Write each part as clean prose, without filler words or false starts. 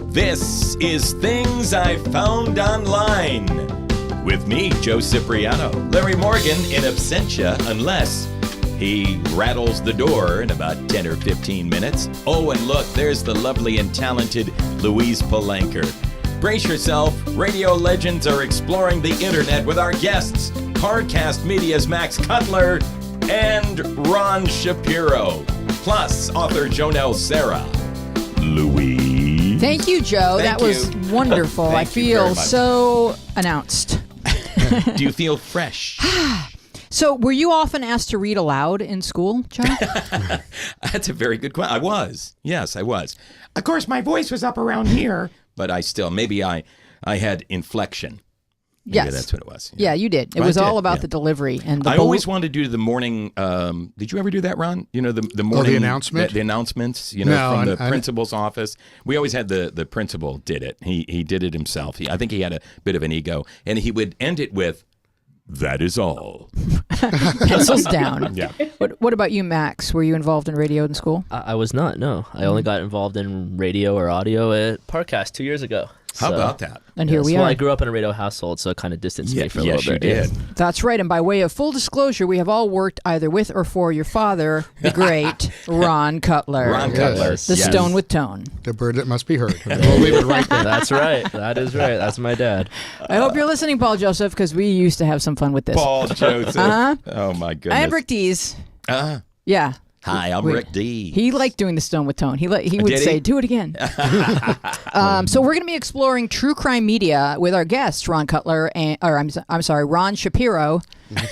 This is Things I Found Online. With me, Joe Cipriano. Larry Morgan in absentia, unless he rattles the door in about 10 or 15 minutes. Oh, and look, there's the lovely and talented Louise Palanker. Brace yourself. Radio legends are exploring the internet with our guests, Parcast Media's Max Cutler and Ron Shapiro, plus author Jonelle Serra. Louise. Thank you, Joe. That was wonderful. I feel so announced. Do you feel fresh? So, were you often asked to read aloud in school, John? That's a very good question. I was. Yes, I was. Of course, my voice was up around here, but maybe I had inflection. Maybe yes. That's what it was. Yeah, you did. It was all about the delivery. And I always wanted to do the morning, did you ever do that, Ron? You know, the morning. the announcement? The announcements, from the principal's office. We always had the principal did it. He did it himself. I think he had a bit of an ego. And he would end it with, "That is all." Pencils down. Yeah. What about you, Max? Were you involved in radio in school? I was not, no. I only got involved in radio or audio at Parcast 2 years ago. How about that? And here we are. Well, I grew up in a radio household, so it kind of distanced me for a little bit. Yes, you did. That's right. And by way of full disclosure, we have all worked either with or for your father, the great Ron Cutler. Ron Cutler. The stone with tone. The bird that must be heard. We'll leave it right there. That's right. That is right. That's my dad. I hope you're listening, Paul Joseph, because we used to have some fun with this. Paul Joseph. Uh-huh. Oh, my goodness. And Rick Dees. Yeah. Hi, I'm Rick D. He liked doing the stone with tone. He would say, "Do it again." So we're going to be exploring true crime media with our guests, Ron Cutler, Ron Shapiro,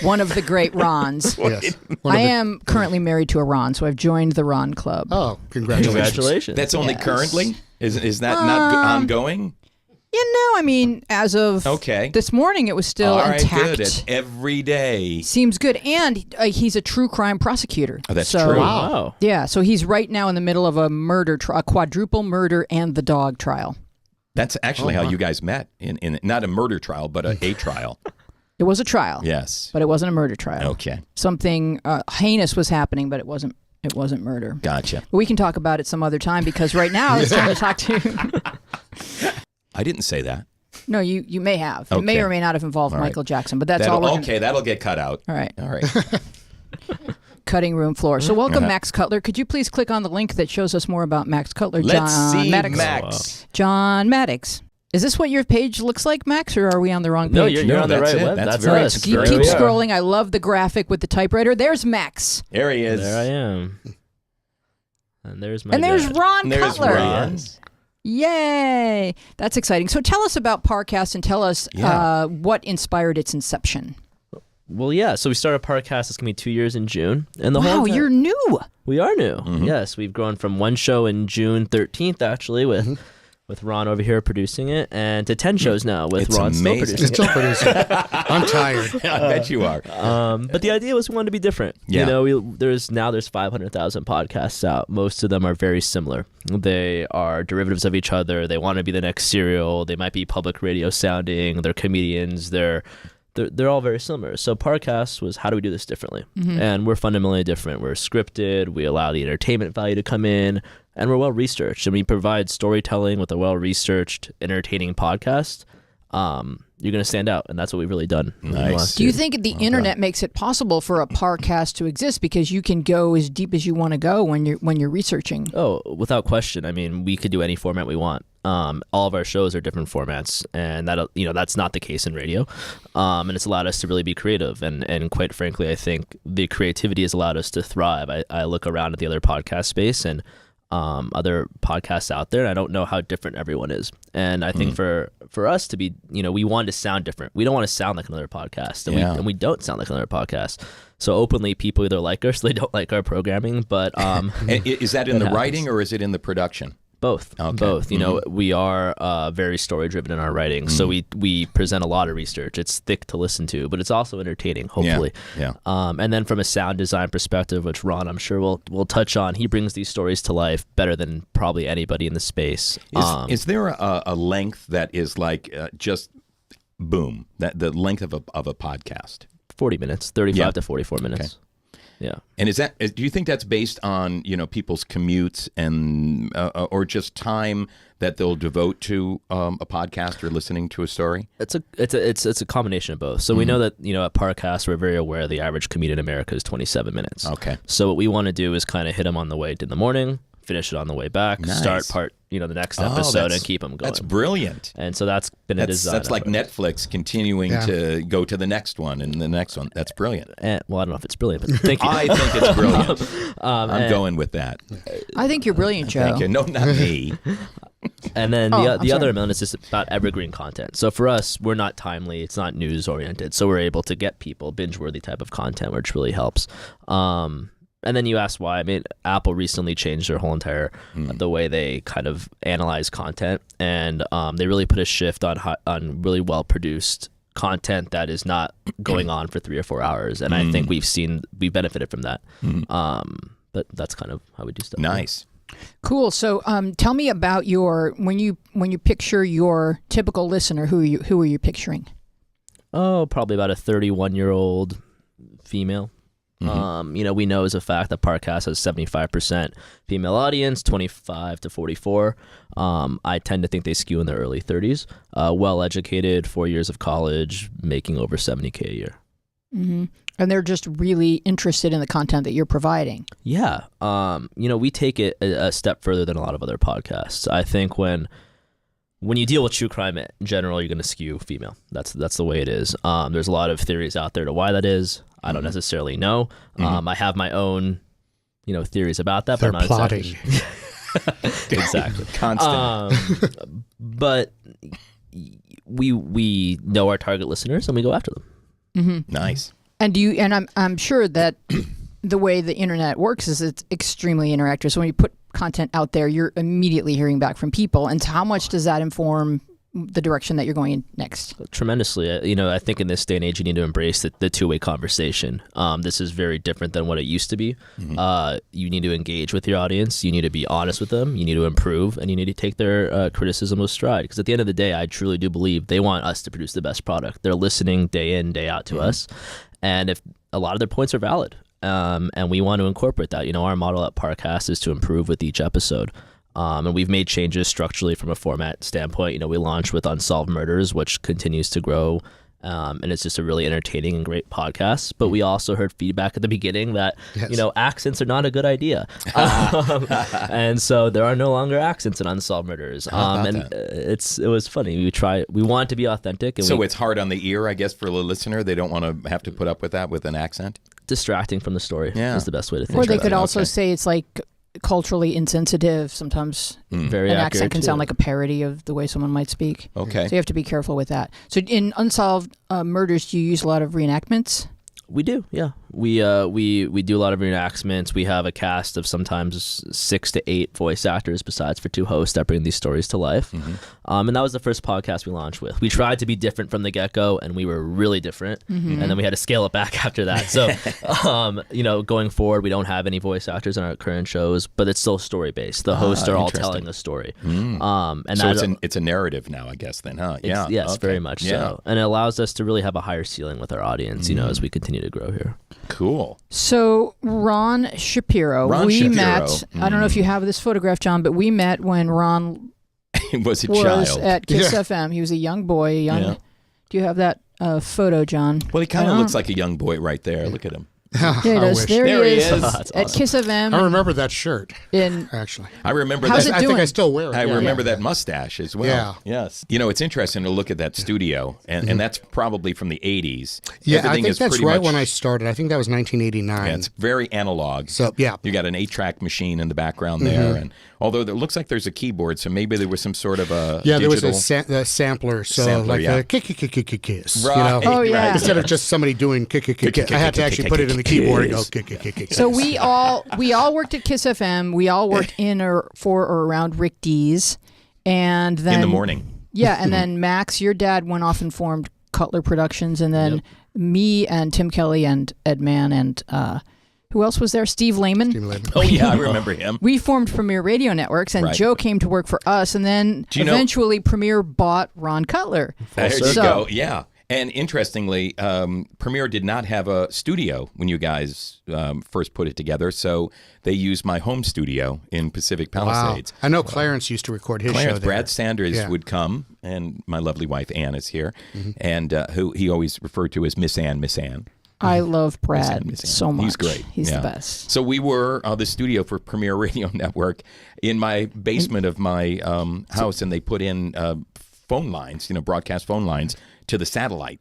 one of the great Rons. Yes. I am currently married to a Ron, so I've joined the Ron Club. Oh, congratulations. That's only Yes. currently? Is that not ongoing? As of this morning, it was still intact. Good. It's every day. Seems good. And he's a true crime prosecutor. Oh, that's true. Wow. Yeah, so he's right now in the middle of a murder, a quadruple murder and the dog trial. That's actually how you guys met, in not a murder trial, but a trial. It was a trial. Yes. But it wasn't a murder trial. Okay. Something heinous was happening, but it wasn't murder. Gotcha. We can talk about it some other time, because right now it's time to talk to... I didn't say that. No, you may have. It may or may not have involved Michael Jackson, but that's all we're that'll get cut out. All right. All right. Cutting room floor. So welcome, Max Cutler. Could you please click on the link that shows us more about Max Cutler? Let's see Maddox. Max. John Maddox. Is this what your page looks like, Max, or are we on the wrong page? No, you're on the right web. That's That's very us. Keep scrolling. I love the graphic with the typewriter. There's Max. There he is. There I am. And there's my there's dad. Ron There's Cutler. Ron. Yes. Yay! That's exciting. So tell us about Parcast and tell us what inspired its inception. Well, yeah. So we started Parcast. It's going to be 2 years in June. And the Wow, whole time, you're new. We are new. Yes, we've grown from one show in June 13th, actually, with Ron over here producing it, and to 10 shows now with It's Ron amazing. still producing it. I'm tired. I bet you are. But the idea was we wanted to be different. Yeah. You know, there's 500,000 podcasts out. Most of them are very similar. They are derivatives of each other. They want to be the next Serial. They might be public radio sounding. They're comedians. They're all very similar. So Parcast was, how do we do this differently? And we're fundamentally different. We're scripted. We allow the entertainment value to come in. And we're well-researched. And we provide storytelling with a well-researched, entertaining podcast. You're going to stand out. And that's what we've really done. Nice. Do you think the internet makes it possible for a Parcast to exist because you can go as deep as you want to go when you're researching? Oh, without question. I mean, we could do any format we want. All of our shows are different formats, and that's not the case in radio. And it's allowed us to really be creative. And quite frankly, I think the creativity has allowed us to thrive. I look around at the other podcast space and other podcasts out there, and I don't know how different everyone is. And I think for us to be, we want to sound different. We don't want to sound like another podcast, and we don't sound like another podcast. So openly, people either like us, or they don't like our programming. But is that in the writing or is it in the production? Both. Okay. Both. We are very story-driven in our writing, so we present a lot of research. It's thick to listen to, but it's also entertaining, hopefully. Yeah. And then from a sound design perspective, which Ron, I'm sure, will touch on, he brings these stories to life better than probably anybody in the space. Is there a length that is like just boom, that the length of a podcast? 40 minutes, 35 to 44 minutes. Okay. Yeah. And do you think that's based on, people's commutes and or just time that they'll devote to a podcast or listening to a story? It's a combination of both. So we know that, at Parcast, we're very aware the average commute in America is 27 minutes. Okay. So what we want to do is kind of hit them on the way in the morning, finish it on the way back, start the next episode and keep them going. That's brilliant. And so that's been a design. That's like Netflix continuing to go to the next one and the next one. That's brilliant. Well, I don't know if it's brilliant, but thank you. I think it's brilliant. I'm going with that. I think you're brilliant, Joe. Thank you. No, not me. And then the other element is just about evergreen content. So for us, we're not timely. It's not news oriented. So we're able to get people binge-worthy type of content, which really helps. And then you asked why. I mean, Apple recently changed their whole entire the way they kind of analyze content, and they really put a shift on really well produced content that is not going on for 3 or 4 hours. And I think we benefited from that. But that's kind of how we do stuff. Nice. Cool. So, tell me about when you picture your typical listener. Who are you picturing? Oh, probably about a 31-year-old female. We know as a fact that Parcast has 75% female audience, 25 to 44. I tend to think they skew in their early 30s. Well-educated, 4 years of college, making over $70K a year. Mm-hmm. And they're just really interested in the content that you're providing. Yeah. We take it a step further than a lot of other podcasts. I think when you deal with true crime in general, you're going to skew female. That's the way it is. There's a lot of theories out there to why that is. I don't necessarily know. I have my own, theories about that. They're but I'm not plotting. Exactly. Constant. But we know our target listeners and we go after them. Mm-hmm. Nice. And I'm sure that the way the internet works is it's extremely interactive. So when you put content out there, you're immediately hearing back from people. And how much does that inform the direction that you're going in next? Tremendously. I think in this day and age, you need to embrace the two-way conversation. This is very different than what it used to be. You need to engage with your audience. You need to be honest with them. You need to improve, and you need to take their criticism with stride. Because at the end of the day, I truly do believe they want us to produce the best product. They're listening day in, day out to us. And if a lot of their points are valid, and we want to incorporate that. Our model at Parcast is to improve with each episode. And we've made changes structurally from a format standpoint. We launched with Unsolved Murders, which continues to grow. And it's just a really entertaining and great podcast. But we also heard feedback at the beginning that, accents are not a good idea. And so there are no longer accents in Unsolved Murders. It was funny. We wanted to be authentic. And it's hard on the ear, I guess, for the listener. They don't want to have to put up with that with an accent. Distracting from the story is the best way to think. Or they could also say it's like culturally insensitive. Sometimes very an accurate accent can sound like a parody of the way someone might speak. Okay. So you have to be careful with that. So in Unsolved Murders, do you use a lot of reenactments? We do, yeah. We do a lot of reenactments. We have a cast of sometimes 6 to 8 voice actors besides for 2 hosts that bring these stories to life. And that was the first podcast we launched with. We tried to be different from the get-go, and we were really different. And then we had to scale it back after that. So, going forward, we don't have any voice actors in our current shows, but it's still story-based. The hosts are all telling a story. And so it's a narrative now, I guess, then, huh? Yeah. Yes, very much so. And it allows us to really have a higher ceiling with our audience, as we continue to grow here. Cool. So Ron Shapiro, met. I don't know if you have this photograph, John, but we met when Ron was a child at Kiss FM. He was a young boy. Do you have that photo, John? Well, he kind of looks like a young boy right there. Look at him. Yeah, he does. There he is. At Kiss FM. I remember that shirt. Actually, I remember How's that. It doing? I think I still wear it. I remember that mustache as well. Yeah. Yes. It's interesting to look at that studio, and that's probably from the 80s. Yeah, Everything I think that's right when I started. I think that was 1989. Yeah, it's very analog. So, yeah. You got an 8-track machine in the background there, and although it looks like there's a keyboard, so maybe there was some sort of a there was digital a sampler, so like the kiss, right, right. Instead of just somebody doing kiss, I had to actually put it in the keyboard and go kiss. So we all worked at Kiss FM. We all worked in or for or around Rick D's, and then in the morning. Yeah, and then Max, your dad, went off and formed Cutler Productions, and then me and Tim Kelly and Ed Mann and who else was there? Steve Lehman. Oh yeah, I remember him. We formed Premier Radio Networks, and Joe came to work for us, and then eventually Premier bought Ron Cutler. There you go. Yeah. And interestingly, Premiere did not have a studio when you guys first put it together, so they used my home studio in Pacific Palisades. Wow. I know Clarence used to record his show there. Brad Sanders would come, and my lovely wife Ann is here, and who he always referred to as Miss Ann, Miss Ann. I love Brad so much. He's great. He's the best. So we were the studio for Premiere Radio Network in my basement of my house, and they put in phone lines, broadcast phone lines to the satellite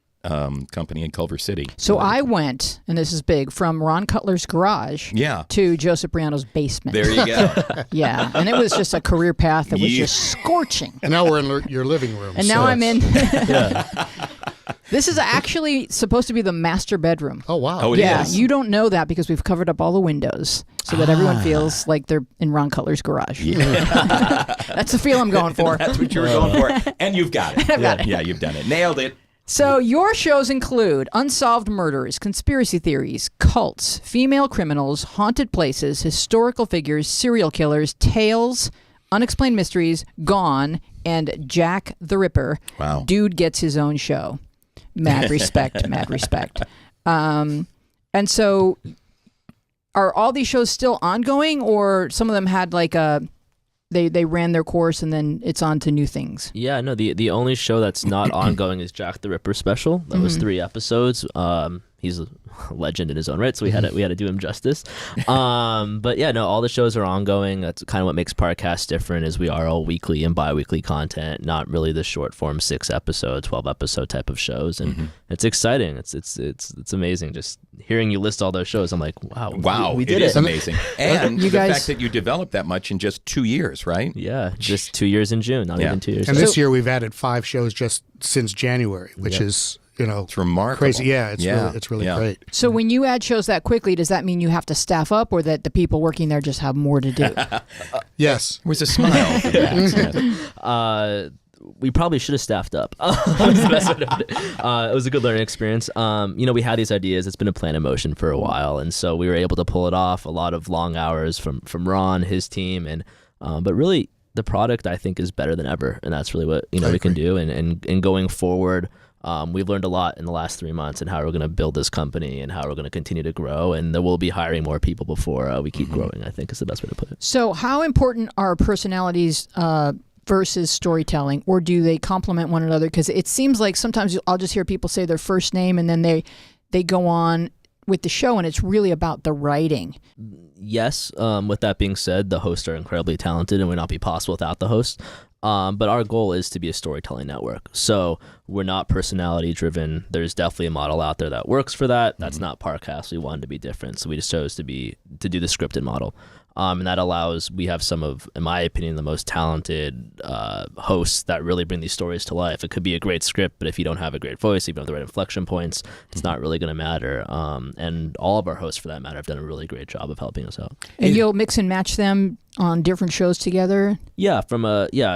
company in Culver City. So I went, and this is big, from Ron Cutler's garage to Joe Cipriano's basement. There you go. Yeah, and it was just a career path that was just scorching. And now we're in your living room. And now I'm in. This is actually supposed to be the master bedroom. Oh, wow. Oh, it is. You don't know that because we've covered up all the windows so that everyone feels like they're in Ron Cutler's garage. Yeah. That's the feel I'm going for. That's what you were going for. And you've got it. I've got it. Yeah, you've done it. Nailed it. So your shows include unsolved murders, conspiracy theories, cults, female criminals, haunted places, historical figures, serial killers, tales, unexplained mysteries, Gone, and Jack the Ripper. Wow. Dude gets his own show. Mad respect, mad respect. And so are all these shows still ongoing, or some of them had like they ran their course and then it's on to new things? Yeah, no, the only show that's not ongoing is Jack the Ripper special. That was 3 episodes. He's a legend in his own right, so we had to do him justice. But yeah, no, all the shows are ongoing. That's kind of what makes Parcast different, is we are all weekly and bi-weekly content, not really the short form 6-episode, 12-episode type of shows. And it's exciting. It's amazing just hearing you list all those shows. I'm like, wow, we did it. It is amazing. And you the guys, fact that you developed that much in just 2 years, right? Yeah, just 2 years in June, not even 2 years. And this year we've added 5 shows just since January, which is, it's remarkable. Crazy. Yeah, it's really great. So when you add shows that quickly, does that mean you have to staff up, or that the people working there just have more to do? Yes. It was a smile for that. We probably should have staffed up. It was a good learning experience. We had these ideas. It's been a plan in motion for a while, and so we were able to pull it off. A lot of long hours from Ron, his team, and but really the product, I think, is better than ever, and that's really what we can do. And going forward, we've learned a lot in the last 3 months and how we're going to build this company and how we're going to continue to grow. And then we'll be hiring more people before we keep growing, I think is the best way to put it. So how important are personalities versus storytelling, or do they complement one another? Because it seems like sometimes I'll just hear people say their first name and then they go on with the show, and it's really about the writing. Yes. With that being said, the hosts are incredibly talented and would not be possible without the hosts. But our goal is to be a storytelling network. So we're not personality driven. There's definitely a model out there that works for that. That's not Parcast. We wanted to be different. So we just chose to do the scripted model. And that allows, we have some of, in my opinion, the most talented hosts that really bring these stories to life. It could be a great script, but if you don't have a great voice, if you don't have the right inflection points, it's not really going to matter. And all of our hosts, for that matter, have done a really great job of helping us out. And you'll mix and match them on different shows together? Yeah,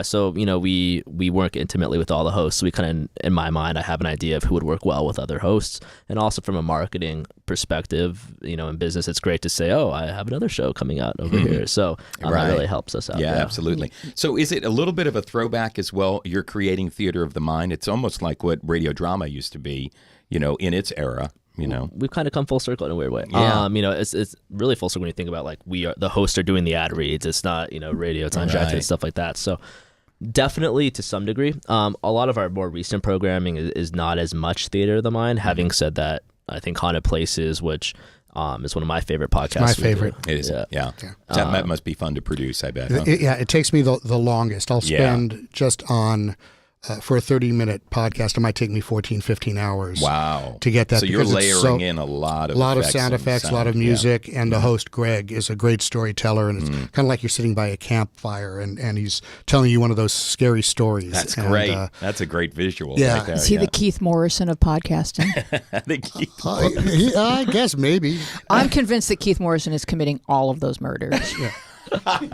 so we work intimately with all the hosts. So we kind of, in my mind, I have an idea of who would work well with other hosts. And also from a marketing perspective, in business, it's great to say, oh, I have another show coming out over here. So that really helps us out. Yeah, absolutely. So is it a little bit of a throwback as well? You're creating theater of the mind. It's almost like what radio drama used to be, in its era. We've kind of come full circle in a weird way. Yeah. It's really full circle when you think about like the hosts are doing the ad reads. It's not radio. It's on Jack and stuff like that. So definitely to some degree, a lot of our more recent programming is not as much theater of the mind. Having said that, I think Haunted Places, which is one of my favorite podcasts. My favorite. It is. Yeah. That must be fun to produce, I bet. Huh? It takes me the longest. I'll spend just on for a 30-minute podcast, it might take me 14, 15 hours. Wow. To get that. So you're layering in a lot of sound effects, a lot of music, and the host, Greg, is a great storyteller, and it's kind of like you're sitting by a campfire, and he's telling you one of those scary stories. That's great. That's a great visual. Yeah. Right there. Is he the Keith Morrison of podcasting? I guess maybe. I'm convinced that Keith Morrison is committing all of those murders. Yeah.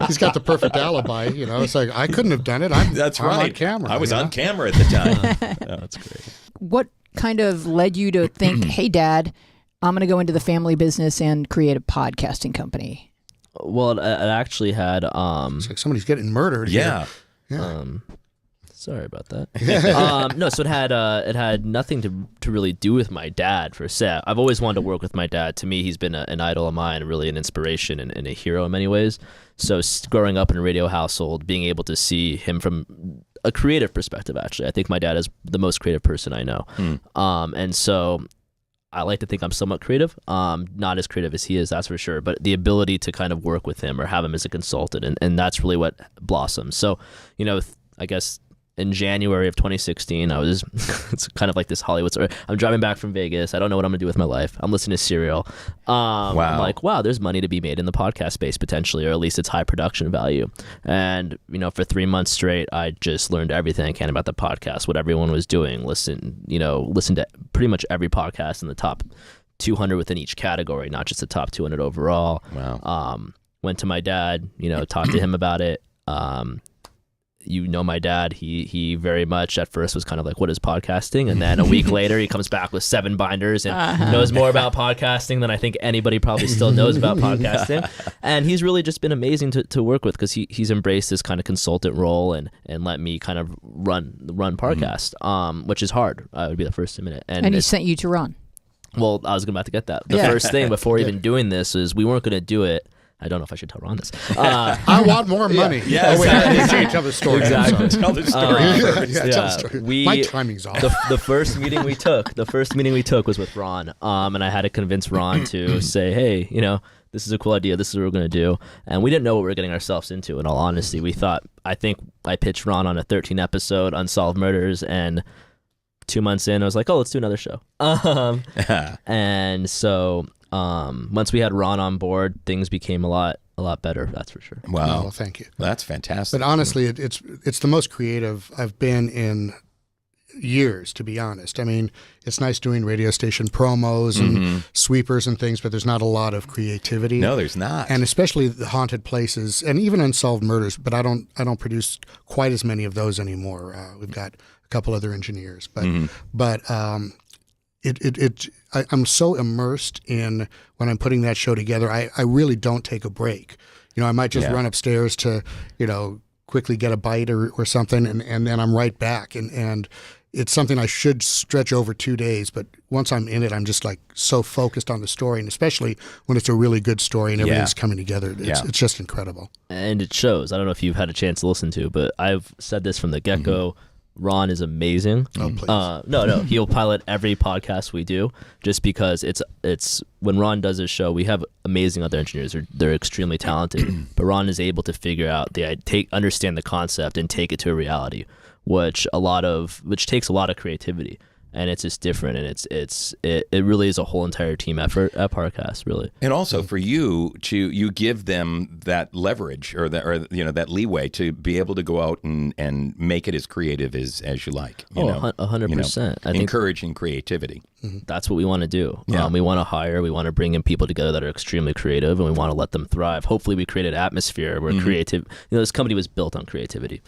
He's got the perfect alibi, It's like, I couldn't have done it. I'm on camera. I was on camera at the time. That's great. What kind of led you to think, hey, Dad, I'm going to go into the family business and create a podcasting company? Well, it actually had... it's like somebody's getting murdered. Yeah. Here. Sorry about that. No, so it had nothing to really do with my dad per se. I've always wanted to work with my dad. To me, he's been an idol of mine, really an inspiration and a hero in many ways. So growing up in a radio household, being able to see him from a creative perspective, actually, I think my dad is the most creative person I know. And so I like to think I'm somewhat creative, not as creative as he is, that's for sure, but the ability to kind of work with him or have him as a consultant, and that's really what blossomed. So, I guess in January of 2016, it's kind of like this Hollywood story. I'm driving back from Vegas. I don't know what I'm going to do with my life. I'm listening to Serial. I'm like, wow, there's money to be made in the podcast space potentially, or at least it's high production value. And, for 3 months straight, I just learned everything I can about the podcast, what everyone was doing. Listen to pretty much every podcast in the top 200 within each category, not just the top 200 overall. Wow. Went to my dad, talked to him about it. My dad, he very much at first was kind of like, what is podcasting? And then a week later, he comes back with 7 binders and knows more about podcasting than I think anybody probably still knows about podcasting. And he's really just been amazing to work with, because he's embraced this kind of consultant role and let me kind of run Parcast, which is hard. I would be the first to admit it. And he sent you to run. Well, I was about to get that. The first thing before even doing this is we weren't going to do it. I don't know if I should tell Ron this. I want more money. Yeah, Tell the story. Exactly. Tell the story. Tell the story. My timing's off. The first meeting we took was with Ron, and I had to convince Ron to say, hey, this is a cool idea. This is what we're going to do. And we didn't know what we were getting ourselves into, in all honesty. I think I pitched Ron on a 13-episode Unsolved Murders, and 2 months in, I was like, oh, let's do another show. And so once we had Ron on board, things became a lot better, that's for sure. Wow. Well, thank you. That's fantastic. But honestly, it's the most creative I've been in years, to be honest. I mean, it's nice doing radio station promos and sweepers and things, but there's not a lot of creativity. No, there's not. And especially the haunted places and even Unsolved Murders, but I don't produce quite as many of those anymore. We've got a couple other engineers, but I'm so immersed in when I'm putting that show together, I really don't take a break. I might just run upstairs to, quickly get a bite or something, and then I'm right back. And it's something I should stretch over 2 days, but once I'm in it, I'm just like so focused on the story, and especially when it's a really good story and everything's coming together. It's just incredible. And it shows. I don't know if you've had a chance to listen to, but I've said this from the get-go. Ron is amazing. Oh, please. No, he'll pilot every podcast we do, just because it's when Ron does his show, we have amazing other engineers. They're extremely talented, but Ron is able to figure out understand the concept and take it to a reality, which takes a lot of creativity. And it's just different, and it really is a whole entire team effort at Parcast, really. And also for you give them that leverage or that leeway to be able to go out and make it as creative as you like. 100%. I think encouraging creativity. That's what we want to do. Yeah. We want to we want to bring in people together that are extremely creative, and we want to let them thrive. Hopefully, we create an atmosphere where creative. This company was built on creativity.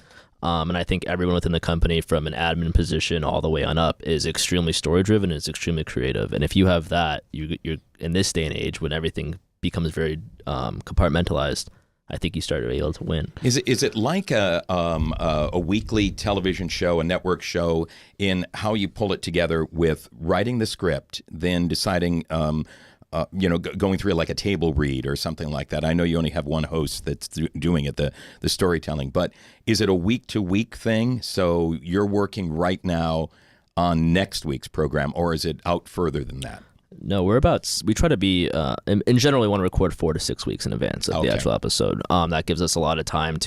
And I think everyone within the company, from an admin position all the way on up, is extremely story-driven and is extremely creative. And if you have that, you're in this day and age when everything becomes very compartmentalized, I think you start to be able to win. Is it like a weekly television show, a network show, in how you pull it together with writing the script, then deciding going through like a table read or something like that? I know you only have one host that's doing it, the storytelling, but is it a week-to-week thing? So you're working right now on next week's program, or is it out further than that? No, we try to be, in general, we want to record 4 to 6 weeks in advance of the actual episode. That gives us a lot of time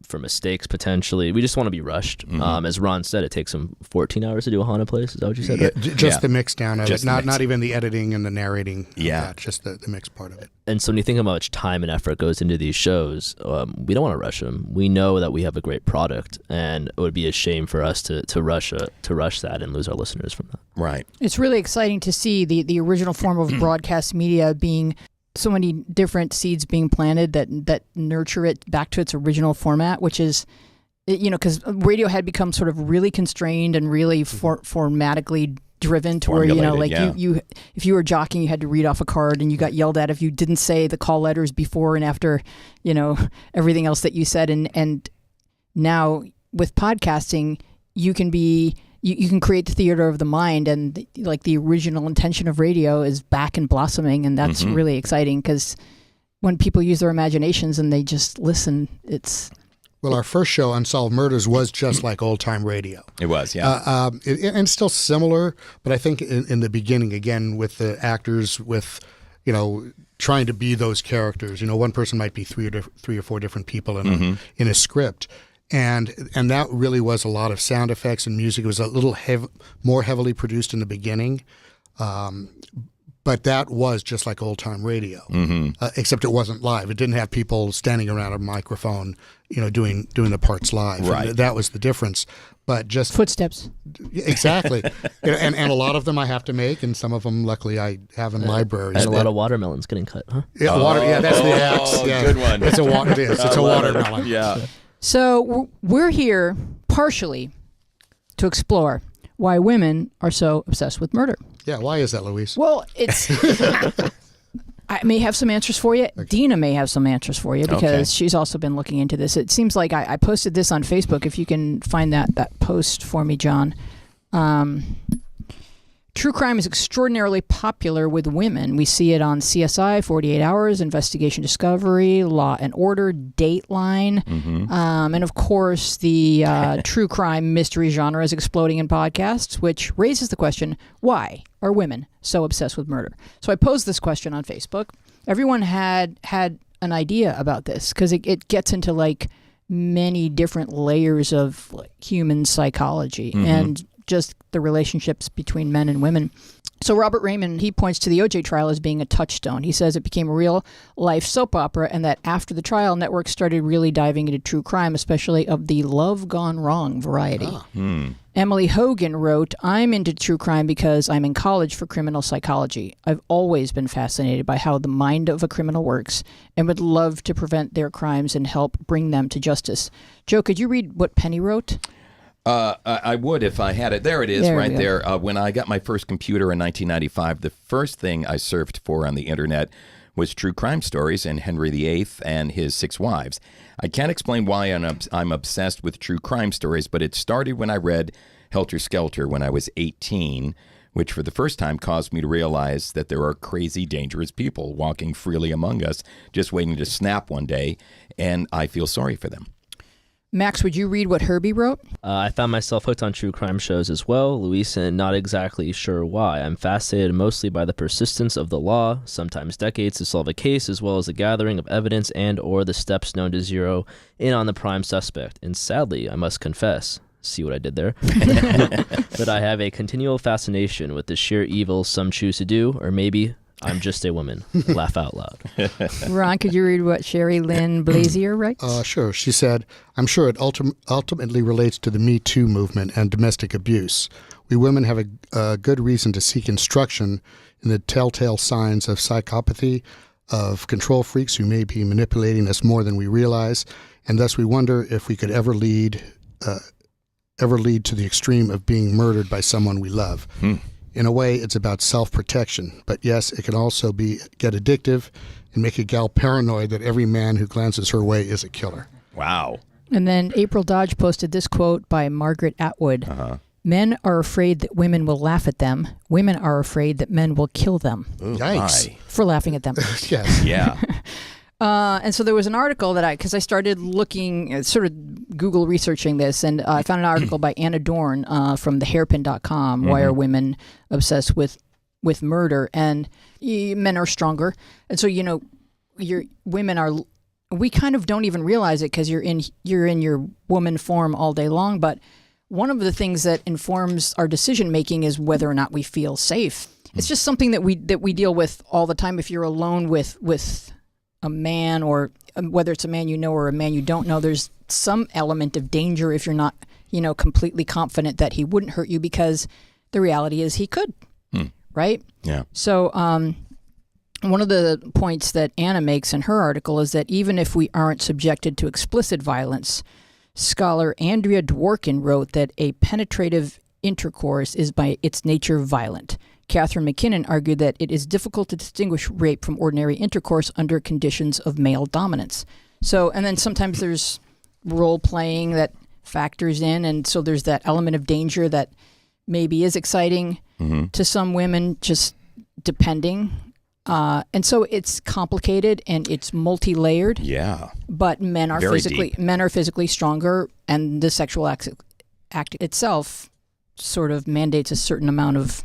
for mistakes potentially. We just want to be rushed. As Ron said, it takes him 14 hours to do a haunted place. Is that what you said? Yeah, just the mix down of it, not even the editing and the narrating. Yeah, just the mix part of it. And so when you think about how much time and effort goes into these shows, we don't want to rush them. We know that we have a great product, and it would be a shame for us to rush that and lose our listeners from that. Right. It's really exciting to see the original form of broadcast media being so many different seeds being planted that nurture it back to its original format, which is, because radio had become sort of really constrained and really formatically driven to where, you if you were jockeying, you had to read off a card and you got yelled at if you didn't say the call letters before and after, everything else that you said. And now with podcasting, you can create the theater of the mind, and the original intention of radio is back and blossoming, and that's really exciting because when people use their imaginations and they just listen, it's... Well, our first show, Unsolved Murders, was just like old-time radio. It was, yeah. And still similar, but I think in the beginning, again, with the actors, with, trying to be those characters. One person might be three or four different people in a script. And that really was a lot of sound effects and music. It was a little more heavily produced in the beginning. But that was just like old-time radio, except it wasn't live. It didn't have people standing around a microphone, doing the parts live. Right. And that was the difference. But just footsteps. Exactly. and a lot of them I have to make, and some of them, luckily, I have in libraries. And a lot of watermelons getting cut, huh? Yeah, that's the axe. Yeah. Good one. It's a watermelon. Yeah. So we're here partially to explore why women are so obsessed with murder. Yeah, why is that, Louise? Well, it's... I may have some answers for you. Okay. Dina may have some answers for you because she's also been looking into this. It seems like I posted this on Facebook. If you can find that post for me, John. True crime is extraordinarily popular with women. We see it on CSI, 48 Hours, Investigation Discovery, Law and Order, Dateline. And of course, the true crime mystery genre is exploding in podcasts, which raises the question, why are women so obsessed with murder? So I posed this question on Facebook. Everyone had an idea about this because it gets into many different layers of human psychology and just the relationships between men and women. So Robert Raymond, he points to the O.J. trial as being a touchstone. He says it became a real-life soap opera, and that after the trial, networks started really diving into true crime, especially of the love gone wrong variety. Emily Hogan wrote, I'm into true crime because I'm in college for criminal psychology. I've always been fascinated by how the mind of a criminal works and would love to prevent their crimes and help bring them to justice. Joe, could you read what Penny wrote? I would if I had it. There it is, right there. When I got my first computer in 1995, the first thing I surfed for on the internet was true crime stories and Henry VIII and his 6 wives. I can't explain why I'm obsessed with true crime stories, but it started when I read Helter Skelter when I was 18, which for the first time caused me to realize that there are crazy, dangerous people walking freely among us, just waiting to snap one day, and I feel sorry for them. Max, would you read what Herbie wrote? I found myself hooked on true crime shows as well, Louise, and not exactly sure why. I'm fascinated mostly by the persistence of the law, sometimes decades to solve a case, as well as the gathering of evidence and or the steps known to zero in on the prime suspect. And sadly, I must confess, see what I did there, that I have a continual fascination with the sheer evil some choose to do, or maybe I'm just a woman. Laugh out loud. Ron, could you read what Sherry Lynn Blazier writes? Sure. She said, I'm sure it ultimately relates to the Me Too movement and domestic abuse. We women have a good reason to seek instruction in the telltale signs of psychopathy, of control freaks who may be manipulating us more than we realize, and thus we wonder if we could ever lead to the extreme of being murdered by someone we love. In a way, it's about self-protection. But yes, it can also get addictive and make a gal paranoid that every man who glances her way is a killer. Wow. And then April Dodge posted this quote by Margaret Atwood. Men are afraid that women will laugh at them. Women are afraid that men will kill them. Ooh, yikes. For laughing at them. Yes. Yeah. And so there was an article because I started looking, sort of Google researching this, and I found an article by Anna Dorn from thehairpin.com, Why Are Women Obsessed with Murder? And men are stronger. And so, women are, we kind of don't even realize it because you're in your woman form all day long. But one of the things that informs our decision making is whether or not we feel safe. It's just something that we deal with all the time. If you're alone with a man, or whether it's a man you know or a man you don't know, there's some element of danger if you're not, completely confident that he wouldn't hurt you, because the reality is he could, right? Yeah. So one of the points that Anna makes in her article is that even if we aren't subjected to explicit violence, scholar Andrea Dworkin wrote that a penetrative intercourse is by its nature violent. Catherine McKinnon argued that it is difficult to distinguish rape from ordinary intercourse under conditions of male dominance. So, and then sometimes there's role playing that factors in, and so there's that element of danger that maybe is exciting to some women, just depending. And so it's complicated and it's multi-layered. Yeah. But men are physically stronger, and the sexual act itself sort of mandates a certain amount of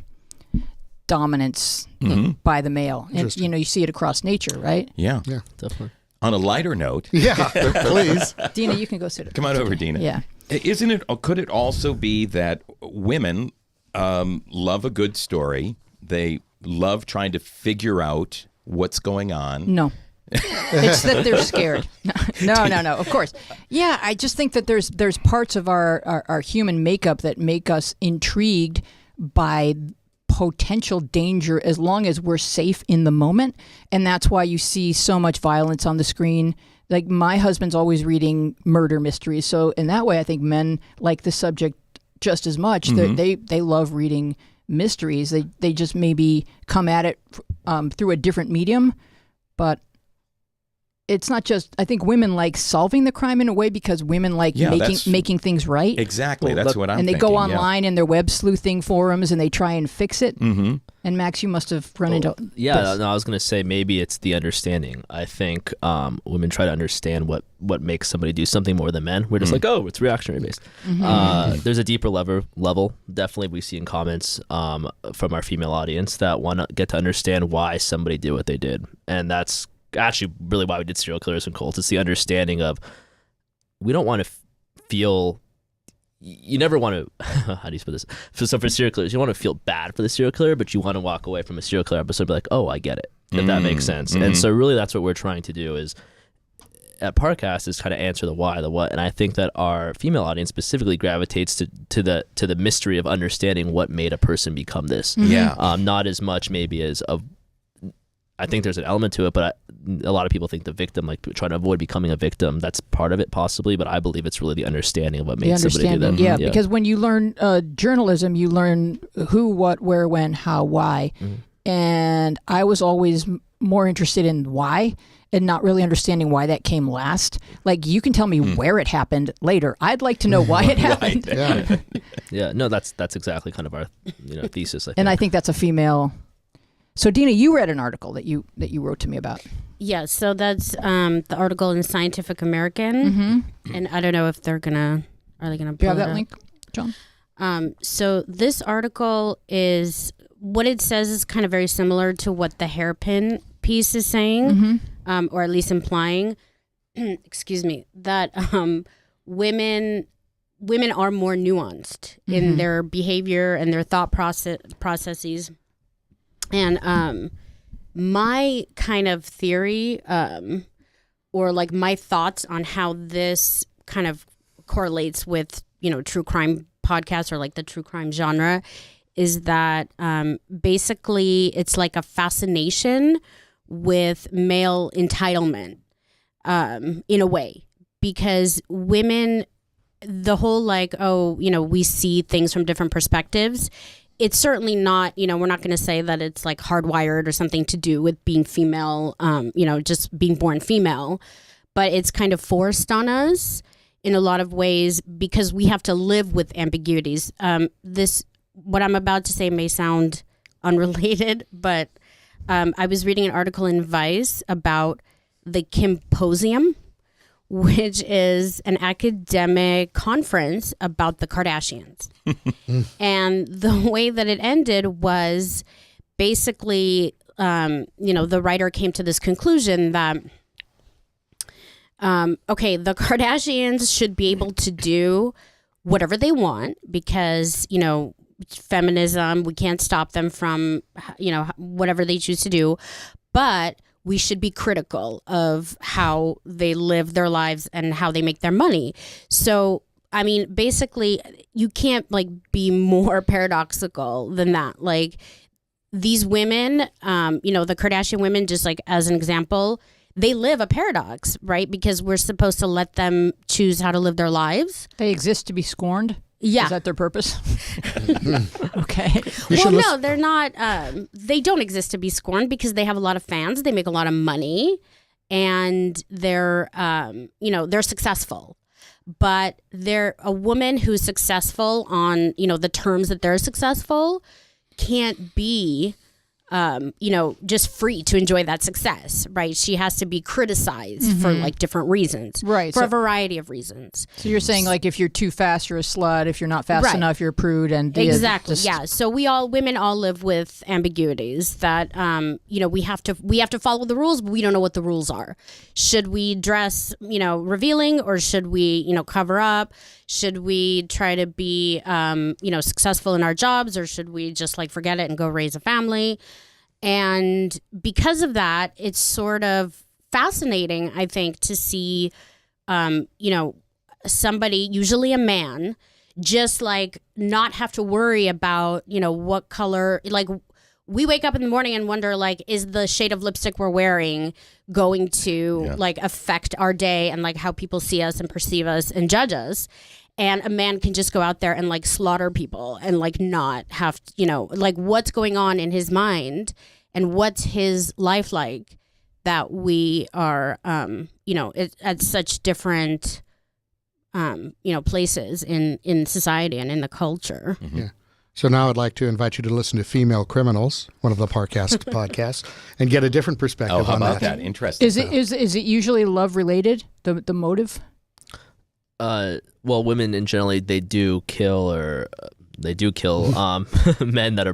dominance by the male. And you see it across nature, right? Yeah. Yeah. Definitely. On a lighter note. Yeah, please. Dina, you can go sit. Come on over, Dina. Yeah. Could it also be that women love a good story? They love trying to figure out what's going on. No. It's that they're scared. No, of course. Yeah, I just think that there's parts of our human makeup that make us intrigued by potential danger as long as we're safe in the moment. And that's why you see so much violence on the screen. Like, my husband's always reading murder mysteries. So in that way, I think men like the subject just as much. They love reading mysteries. They just maybe come at it through a different medium, but it's not just. I think women like solving the crime in a way because women like making things right. Exactly, that's what I'm thinking. And they go online in their web sleuthing forums and they try and fix it. Mm-hmm. And Max, you must have run into. Yeah, no, I was going to say maybe it's the understanding. I think women try to understand what makes somebody do something more than men. We're just like, oh, it's reactionary based. Mm-hmm. There's a deeper level. Definitely, we see in comments from our female audience that want to get to understand why somebody did what they did, and that's actually really why we did serial killers and cults. It's the understanding of we don't want to feel. You never want to. How do you put this? So for serial killers, you want to feel bad for the serial killer, but you want to walk away from a serial killer episode and be like, "Oh, I get it." If that makes sense. Mm-hmm. And so really, that's what we're trying to do is at Parcast is kind of answer the why, the what, and I think that our female audience specifically gravitates to the mystery of understanding what made a person become this. Mm-hmm. Yeah. Not as much maybe as of. I think there's an element to it, but a lot of people think the victim, like trying to avoid becoming a victim, that's part of it possibly, but I believe it's really the understanding of what made somebody do that. Yeah, because when you learn journalism, you learn who, what, where, when, how, why. Mm-hmm. And I was always more interested in why and not really understanding why that came last. Like, you can tell me where it happened later. I'd like to know why it happened. Yeah. Yeah, no, that's exactly kind of our thesis, I think. And I think that's a female... So, Dina, you read an article that you wrote to me about. Yeah, so that's the article in Scientific American, and I don't know if are they gonna? Do you have that link, John? So this article is what it says is kind of very similar to what the hairpin piece is saying, or at least implying. Excuse me, that women are more nuanced in their behavior and their thought processes. And my kind of theory, or like my thoughts on how this kind of correlates with, true crime podcasts or like the true crime genre, is that basically it's like a fascination with male entitlement in a way, because women, the whole like, we see things from different perspectives. It's certainly not, we're not going to say that it's like hardwired or something to do with being female, just being born female, but it's kind of forced on us in a lot of ways because we have to live with ambiguities. What I'm about to say may sound unrelated, but I was reading an article in Vice about the Kymposium, which is an academic conference about the Kardashians. And the way that it ended was basically, the writer came to this conclusion that, the Kardashians should be able to do whatever they want because, feminism, we can't stop them from, whatever they choose to do. But we should be critical of how they live their lives and how they make their money. So, I mean, basically, you can't be more paradoxical than that. Like, these women, the Kardashian women, just like as an example, they live a paradox, right? Because we're supposed to let them choose how to live their lives. They exist to be scorned? Yeah. Is that their purpose? Okay. No, they're not. They don't exist to be scorned because they have a lot of fans. They make a lot of money and they're successful. but a woman who's successful on, the terms that they're successful can't be just free to enjoy that success, right? She has to be criticized for like different reasons, right? For a variety of reasons. So you're saying like if you're too fast, you're a slut. If you're not fast enough, you're a prude. And exactly, yeah. So women all live with ambiguities that we have to follow the rules, but we don't know what the rules are. Should we dress revealing, or should we cover up? Should we try to be successful in our jobs, or should we just like forget it and go raise a family? And because of that, it's sort of fascinating, I think, to see, somebody, usually a man, just like not have to worry about, what color, like we wake up in the morning and wonder, like, is the shade of lipstick we're wearing going to like affect our day and like how people see us and perceive us and judge us? And a man can just go out there and like slaughter people and like not have to, like what's going on in his mind and what's his life like that we are, at such different, places in society and in the culture. Mm-hmm. Yeah. So now I'd like to invite you to listen to Female Criminals, one of the Parcast podcasts, and get a different perspective on that. Oh, how about that? Interesting. Is it usually love related? The motive? Well, women in generally they do kill men that are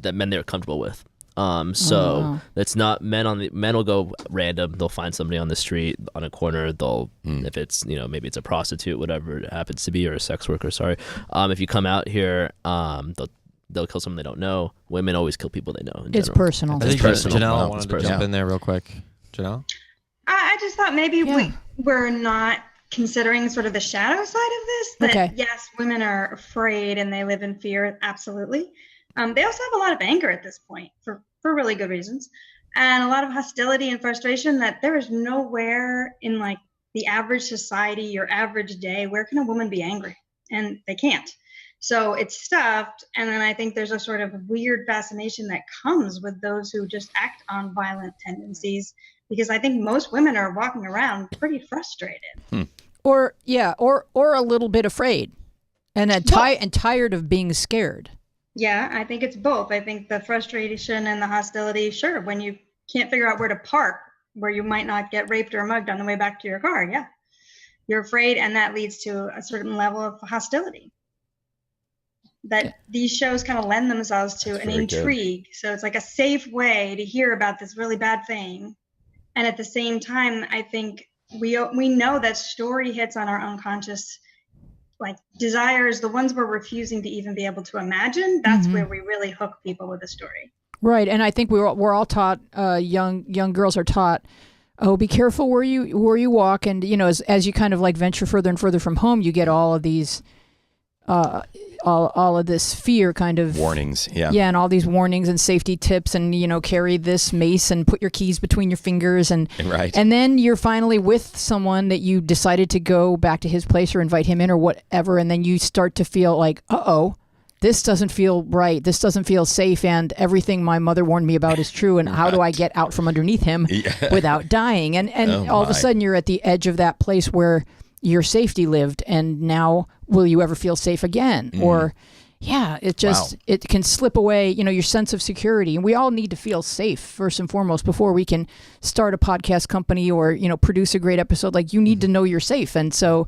that men they're comfortable with. It's not men will go random. They'll find somebody on the street on a corner. They'll if it's maybe it's a prostitute, whatever it happens to be, or a sex worker. Sorry. If you come out here, they'll kill someone they don't know. Women always kill people they know. It's personal. I think personal. Janelle wanted to jump in there real quick. Janelle? I just thought maybe we're not considering sort of the shadow side of this. That yes, women are afraid and they live in fear. Absolutely. They also have a lot of anger at this point for really good reasons, and a lot of hostility and frustration that there is nowhere in like the average society or average day where can a woman be angry, and they can't. So it's stuffed. And then I think there's a sort of weird fascination that comes with those who just act on violent tendencies, because I think most women are walking around pretty frustrated. Or a little bit afraid and tired of being scared. Yeah, I think it's both. I think the frustration and the hostility, sure, when you can't figure out where to park, where you might not get raped or mugged on the way back to your car, yeah. You're afraid, and that leads to a certain level of hostility. That these shows kind of lend themselves to an intrigue. Good. So it's like a safe way to hear about this really bad thing. And at the same time, I think we know that story hits on our unconscious like desires, the ones we're refusing to even be able to imagine. That's where we really hook people with a story. Right. And I think we're all taught, young girls are taught, oh, be careful where you walk. And, as you kind of like venture further and further from home, you get all of these, all of this fear kind of warnings. Yeah. And all these warnings and safety tips and, carry this mace and put your keys between your fingers. And then you're finally with someone that you decided to go back to his place or invite him in or whatever. And then you start to feel like, this doesn't feel right. This doesn't feel safe. And everything my mother warned me about is true. And how do I get out from underneath him without dying? And all of a sudden you're at the edge of that place where your safety lived, and now will you ever feel safe again? Or it can slip away, your sense of security. And we all need to feel safe first and foremost before we can start a podcast company or, produce a great episode. Like, you need to know you're safe. And so,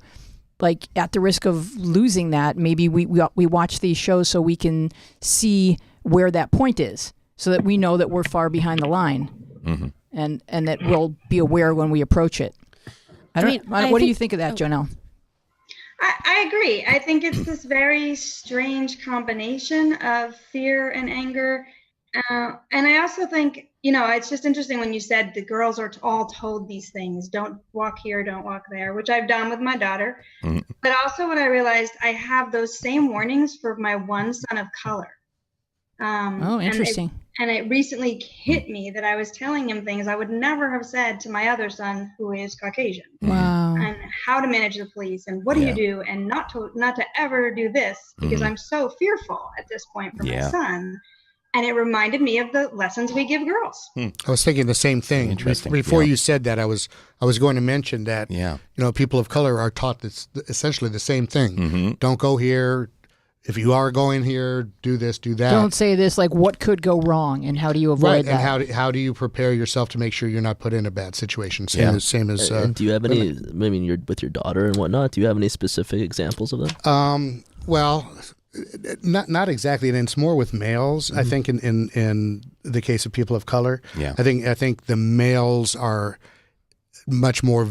like, at the risk of losing that, maybe we watch these shows so we can see where that point is, so that we know that we're far behind the line, and that we'll be aware when we approach it. What do you think of that, Jonelle? I agree. I think it's this very strange combination of fear and anger. And I also think, it's just interesting when you said the girls are all told these things, don't walk here, don't walk there, which I've done with my daughter. But also when I realized I have those same warnings for my one son of color. Interesting. And it recently hit me that I was telling him things I would never have said to my other son, who is Caucasian. Wow. And how to manage the police and what do you do, and not to ever do this, because I'm so fearful at this point for my son. And it reminded me of the lessons we give girls. I was thinking the same thing. Interesting. Before you said that, I was going to mention that people of color are taught this essentially the same thing. Mm-hmm. Don't go here. If you are going here, do this, do that. Don't say this. Like, what could go wrong, and how do you avoid that? And how do you prepare yourself to make sure you're not put in a bad situation? Same as. And do you have any? I mean, you're with your daughter and whatnot. Do you have any specific examples of that? Well, not exactly, and it's more with males. I think in the case of people of color, I think the males are much more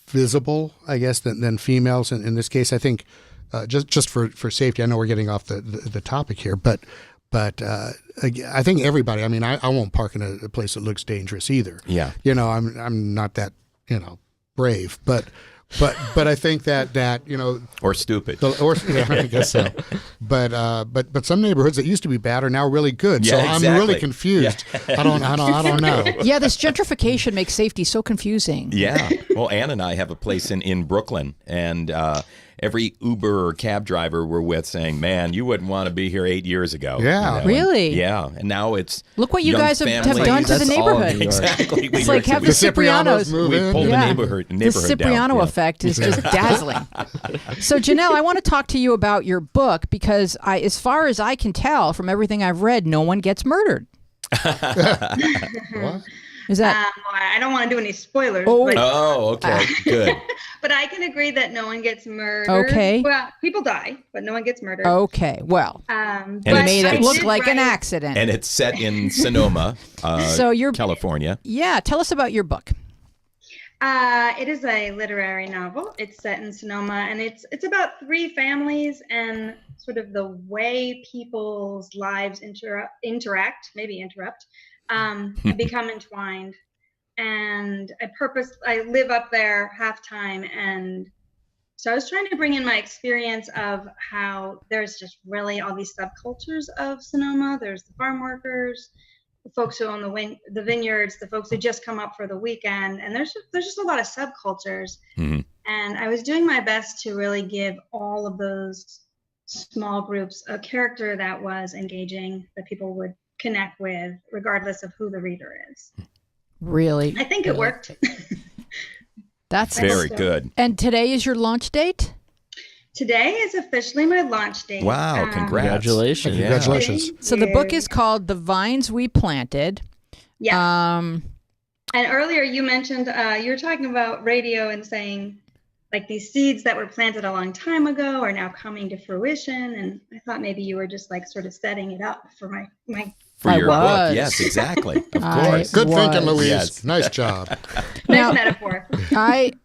visible, I guess, than females. In this case, I think just for safety. I know we're getting off the topic here, but I think everybody. I mean, I won't park in a place that looks dangerous either. Yeah, I'm not that brave, but I think that or stupid, I guess so. But some neighborhoods that used to be bad are now really good. Yeah, so exactly. I'm really confused. Yeah. I don't know. Yeah, this gentrification makes safety so confusing. Yeah. Well, Ann and I have a place in Brooklyn, and every Uber or cab driver we're with saying, "Man, you wouldn't want to be here 8 years ago." Yeah. Really? And now it's look what you guys have families. done to the neighborhood. Exactly. It's like have the Ciprianos move in. We pulled the neighborhood The Cipriano down. effect is just dazzling. So, Janelle, I want to talk to you about your book because, as far as I can tell from everything I've read, no one gets murdered. What? Is that? I don't want to do any spoilers. Okay, good. But I can agree that no one gets murdered. Okay. Well, people die, but no one gets murdered. Okay. Well, And they it's- made it look did like an write- accident. And it's set in Sonoma, California. Yeah. Tell us about your book. It is a literary novel. It's set in Sonoma, and it's about three families and sort of the way people's lives interact, and become entwined. And I live up there half time, and so I was trying to bring in my experience of how there's just really all these subcultures of Sonoma. There's the farm workers, the folks who own the vineyards, the folks who just come up for the weekend, and there's just a lot of subcultures. Mm-hmm. And I was doing my best to really give all of those small groups a character that was engaging, that people would connect with, regardless of who the reader is. Really? I think it worked. That's Very good. And today is your launch date? Today is officially my launch date. Wow, congrats. Congratulations. Yeah. Congratulations. Thank So the you. book is called The Vines We Planted. Yeah. And earlier you mentioned, you were talking about radio and saying, like, these seeds that were planted a long time ago are now coming to fruition. And I thought maybe you were just like sort of setting it up for my For your was. book. Yes, exactly. Of I course. Good was. thinking, Louise. Yes. Nice job. Now- nice metaphor.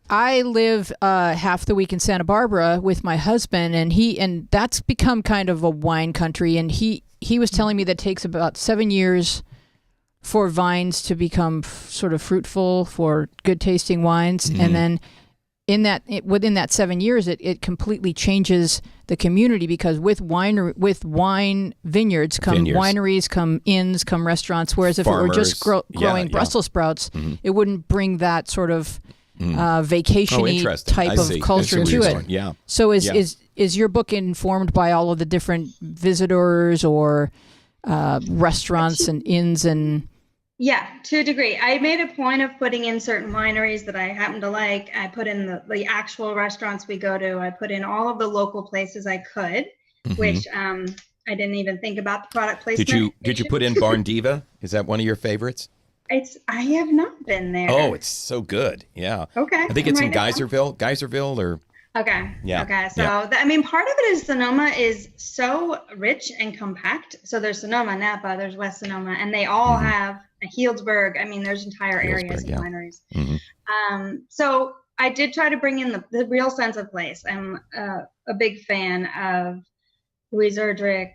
I live half the week in Santa Barbara with my husband, and that's become kind of a wine country. And he was telling me that it takes about 7 years for vines to become sort of fruitful for good tasting wines, and then within that 7 years, it completely changes the community, because with wine vineyards come wineries, come inns, come restaurants. Whereas if it were just growing Brussels sprouts, it wouldn't bring that sort of vacation-y type of culture to it. Yeah. So is your book informed by all of the different visitors or restaurants and inns and? Yeah, to a degree. I made a point of putting in certain wineries that I happen to like. I put in the actual restaurants we go to. I put in all of the local places I could, which I didn't even think about the product placement. Did you put in Barn Diva? Is that one of your favorites? I have not been there. Oh, it's so good. Yeah. Okay. I think it's in Geyserville or. Okay. Yeah. Okay. So, Yeah. part of it is Sonoma is so rich and compact. So there's Sonoma, Napa, there's West Sonoma, and they all have a Healdsburg. I mean, there's entire areas of wineries. So I did try to bring in the real sense of place. I'm a big fan of Louise Erdrich,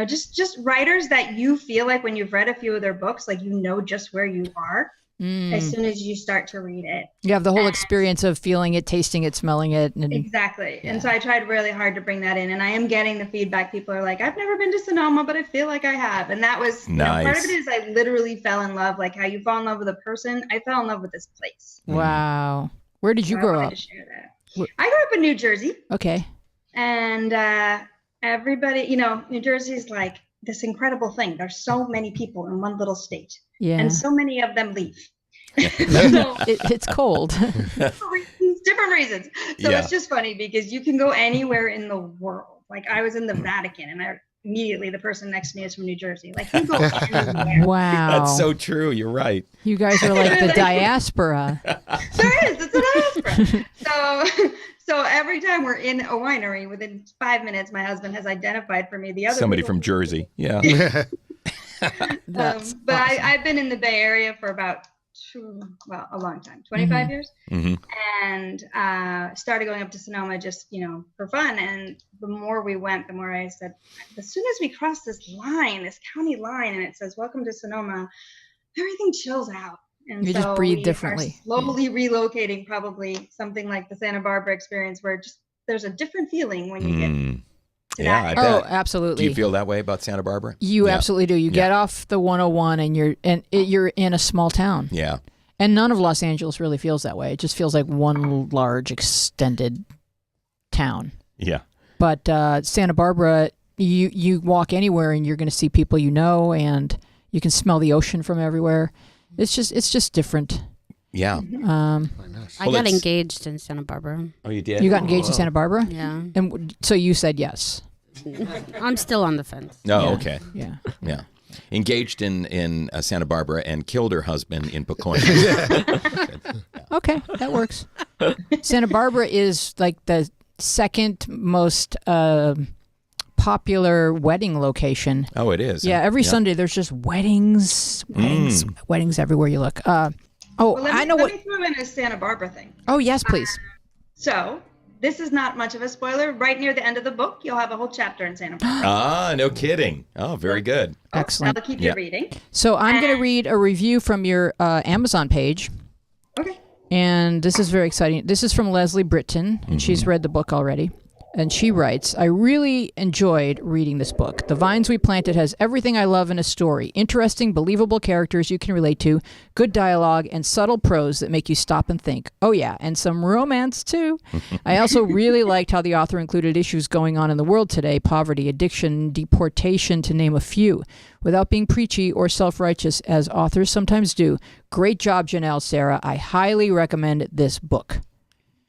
just writers that you feel like when you've read a few of their books, like you know just where you are as soon as you start to read it. You have the whole experience of feeling it, tasting it, smelling it. Exactly. Yeah. And so I tried really hard to bring that in, and I am getting the feedback. People are like, I've never been to Sonoma, but I feel like I have. And that was, nice. Part of it is I literally fell in love, like how you fall in love with a person. I fell in love with this place. Wow. Where did you grow up? To share that. I grew up in New Jersey. Okay. And everybody, New Jersey's like, this incredible thing. There's so many people in one little state, and so many of them leave. So, it's cold. Different reasons. So it's just funny because you can go anywhere in the world. Like I was in the Vatican, and immediately the person next to me is from New Jersey. Like you go anywhere. Wow, that's so true. You're right. You guys are like the diaspora. There is. It's a diaspora. So every time we're in a winery, within 5 minutes, my husband has identified for me the other somebody from Jersey. Yeah. But I've been in the Bay Area for about a long time, 25 years, and started going up to Sonoma just for fun. And the more we went, the more I said, as soon as we cross this county line, and it says "Welcome to Sonoma," everything chills out. And you just breathe differently. Slowly relocating, probably something like the Santa Barbara experience, where just there's a different feeling when you get. I bet. Oh, absolutely. Do you feel that way about Santa Barbara? You absolutely do. You get off the 101 and you're in a small town. Yeah. And none of Los Angeles really feels that way. It just feels like one large extended town. Yeah. But Santa Barbara, you walk anywhere and you're going to see people and you can smell the ocean from everywhere. It's just different. Yeah. I got engaged in Santa Barbara. Oh, you did? You got engaged in Santa Barbara? Yeah. And so you said yes. I'm still on the fence. Oh, okay. Yeah. Yeah. Engaged in Santa Barbara and killed her husband in Pacoima. Okay, that works. Santa Barbara is like the second most popular wedding location. Oh, it is. Yeah, every Sunday there's just weddings everywhere you look. I know let me throw in a Santa Barbara thing. Oh, yes, please. So this is not much of a spoiler. Right near the end of the book, you'll have a whole chapter in Santa Barbara. Ah, no kidding. Oh, very good. Excellent. That'll keep you reading. So I'm going to read a review from your Amazon page. Okay. And this is very exciting. This is from Leslie Britton, and she's read the book already. And she writes, I really enjoyed reading this book. The Vines We Planted has everything I love in a story. Interesting, believable characters you can relate to, good dialogue, and subtle prose that make you stop and think. Oh yeah, and some romance too. I also really liked how the author included issues going on in the world today, poverty, addiction, deportation, to name a few, without being preachy or self-righteous, as authors sometimes do. Great job, Janelle, Sarah. I highly recommend this book.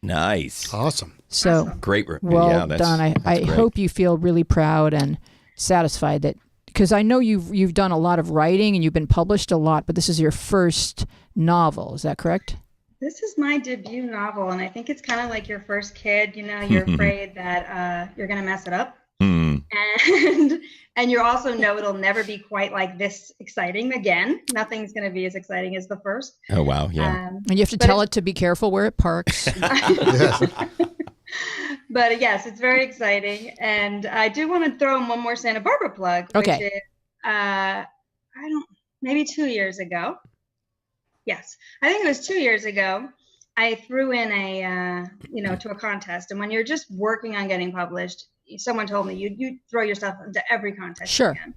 Nice. Awesome. So great. Well done. I hope you feel really proud and satisfied that, because I know you've done a lot of writing and you've been published a lot, but this is your first novel. Is that correct? This is my debut novel, and I think it's kind of like your first kid. You're afraid that you're going to mess it up. And you also know it'll never be quite like this exciting again. Nothing's going to be as exciting as the first. Oh, wow. Yeah. And you have to tell it to be careful where it parks. But yes, it's very exciting. And I do want to throw in one more Santa Barbara plug, which is, maybe 2 years ago. Yes, I think it was 2 years ago. I threw in to a contest. And when you're just working on getting published, someone told me you throw yourself into every contest. Sure. You can.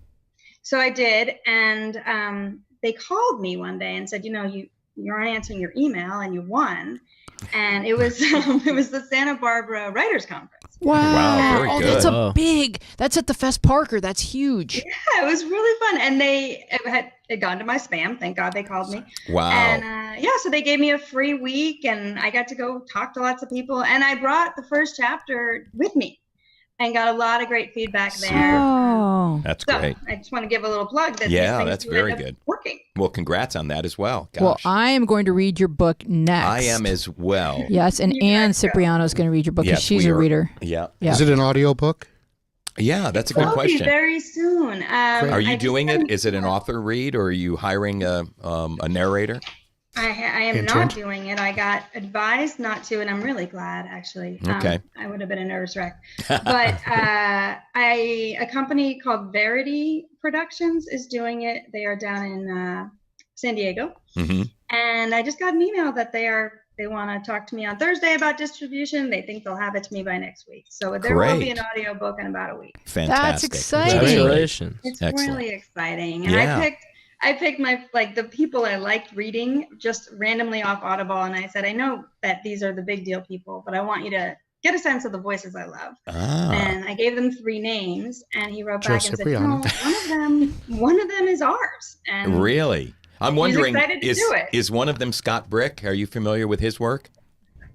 So I did, and they called me one day and said, you're answering your email and you won, and it was the Santa Barbara Writers Conference. Wow, very good. That's at the Fest Parker. That's huge. Yeah, it was really fun, and it had gone to my spam. Thank God they called me. Wow. And so they gave me a free week, and I got to go talk to lots of people, and I brought the first chapter with me. And got a lot of great feedback there. Oh, that's great. I just want to give a little plug. That's very good. Working. Well, congrats on that as well. Gosh. Well, I am going to read your book next. I am as well. Yes, and Anne Cipriano is going to read your book because she's a reader. Yeah. Is it an audiobook? Yeah, that's a good question. Very soon. Are you doing it? Is it an author read, or are you hiring a narrator? I am not doing it. I got advised not to, and I'm really glad, actually. Okay. I would have been a nervous wreck. But a company called Verity Productions is doing it. They are down in San Diego. Mm-hmm. And I just got an email that they want to talk to me on Thursday about distribution. They think they'll have it to me by next week. So there will be an audiobook in about a week. Fantastic. That's exciting. Congratulations. It's really exciting. And I picked the people I liked reading just randomly off Audible, and I said, I know that these are the big deal people, but I want you to get a sense of the voices I love. And I gave them 3 names, and he wrote back and said, one of them is ours. And really? I'm wondering, is one of them Scott Brick? Are you familiar with his work?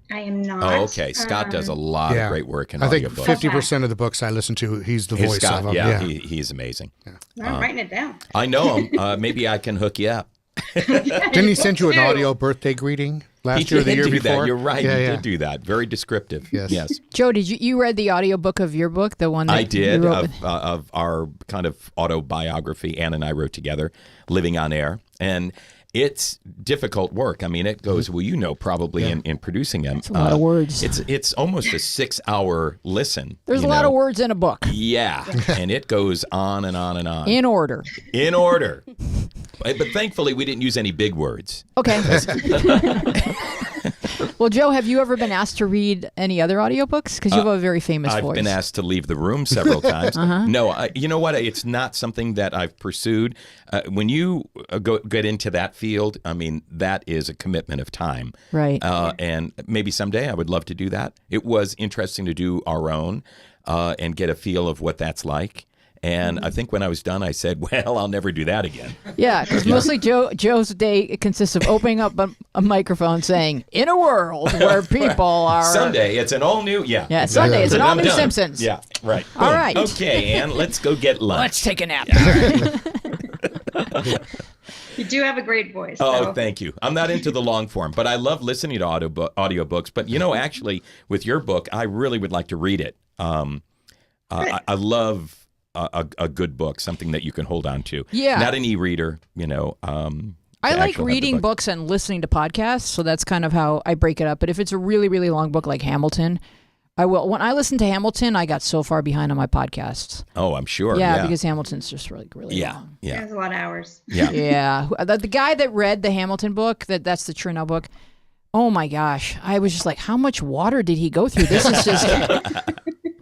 I am not. Oh, okay. Scott does a lot of great work in audiobooks. I think 50% of the books I listen to, he's the voice Scott, of them. Yeah, he's amazing. Yeah. I'm writing it down. I know him. Maybe I can hook you up. Didn't he send you an audio birthday greeting last year or the year before? That. You're right. He did do that. Very descriptive. Yes. Joe, did you read the audiobook of your book, the one that I did, you wrote of our kind of autobiography Ann and I wrote together, Living on Air. And it's difficult work. I mean, it goes, well, probably in producing them. It's a lot of words. It's almost a 6-hour listen. There's a lot of words in a book. Yeah. And it goes on and on and on. In order. But thankfully, we didn't use any big words. Okay. Well, Joe, have you ever been asked to read any other audiobooks? Because you have a very famous voice. I've been asked to leave the room several times. No, you know what? It's not something that I've pursued. When you get into that field, I mean, that is a commitment of time. Right. And maybe someday I would love to do that. It was interesting to do our own and get a feel of what that's like. And I think when I was done, I said, well, I'll never do that again. Yeah, because mostly Joe's day consists of opening up a microphone saying, in a world where people are... Sunday, it's an all-new... Yeah, Sunday, it's an all-new Simpsons. Yeah, right. All right. Okay, Ann, let's go get lunch. Let's take a nap. You do have a great voice. Oh, thank you. I'm not into the long form, but I love listening to audiobooks. But, actually, with your book, I really would like to read it. I love... A good book, something that you can hold on to. Yeah. Not an e-reader, I like reading books and listening to podcasts, so that's kind of how I break it up. But if it's a really, really long book like Hamilton, I will. When I listened to Hamilton, I got so far behind on my podcasts. Oh, I'm sure. Yeah, because Hamilton's just really long. Yeah. There's a lot of hours. Yeah. Yeah. The guy that read the Hamilton book, that's the Chernow book, oh my gosh. I was just like, how much water did he go through? This is just...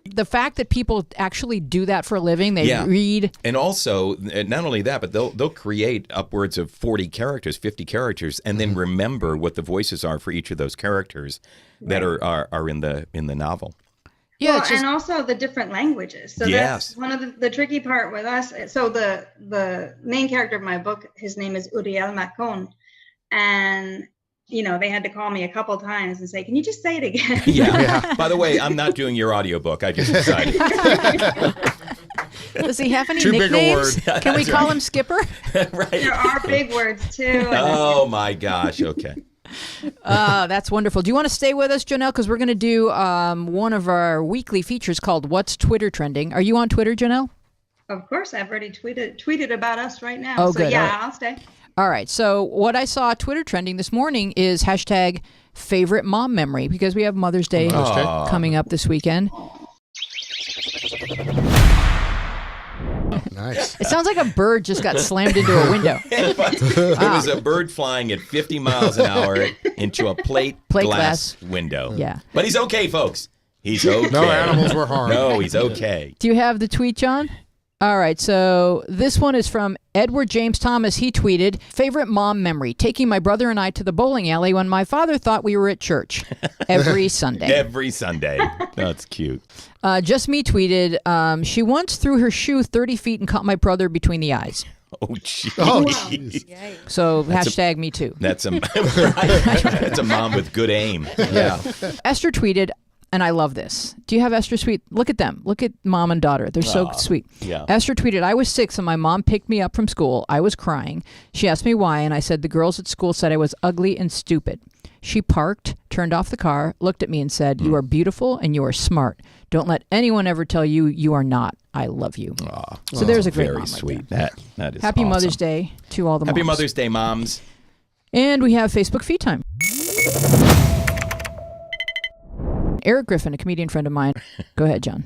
The fact that people actually do that for a living, they read. And also, not only that, but they'll create upwards of 40 characters, 50 characters, and then remember what the voices are for each of those characters that are in the novel. Yeah, and also the different languages. So that's one of the tricky part with us. So the main character of my book, his name is Uriel Macon, and they had to call me a couple times and say, can you just say it again? Yeah. By the way, I'm not doing your audiobook. I just decided. Does he have any Too nicknames? big a word. Can we call him Skipper? Right. There are big words, too. Oh, my gosh. Okay. That's wonderful. Do you want to stay with us, Janelle? Because we're going to do one of our weekly features called What's Twitter Trending. Are you on Twitter, Janelle? Of course. I've already tweeted about us right now. Oh, so, good. Yeah, I'll stay. All right. So what I saw Twitter trending this morning is hashtag favorite mom memory, because we have Mother's Day coming up this weekend. Nice. It sounds like a bird just got slammed into a window. It was a bird flying at 50 miles an hour into a plate glass window. Yeah. But he's okay, folks. He's okay. No animals were harmed. No, he's okay. Do you have the tweet, John? All right, so this one is from Edward James Thomas. He tweeted, favorite mom memory, taking my brother and I to the bowling alley when my father thought we were at church every Sunday. Every Sunday. That's cute. Just Me tweeted, she once threw her shoe 30 feet and caught my brother between the eyes. Oh, jeez. Oh, So hashtag me too. That's a mom with good aim. Yeah. Esther tweeted, and I love this. Do you have Esther tweet? Look at them. Look at mom and daughter. They're so sweet. Yeah. Esther tweeted, I was 6 and my mom picked me up from school. I was crying. She asked me why, and I said the girls at school said I was ugly and stupid. She parked, turned off the car, looked at me and said, you are beautiful and you are smart. Don't let anyone ever tell you you are not. I love you. So there's a great very mom sweet. right there. That is Happy awesome. Mother's Day to all the moms. Happy Mother's Day, moms. And we have Facebook feed time. Eric Griffin, a comedian friend of mine. Go ahead, John.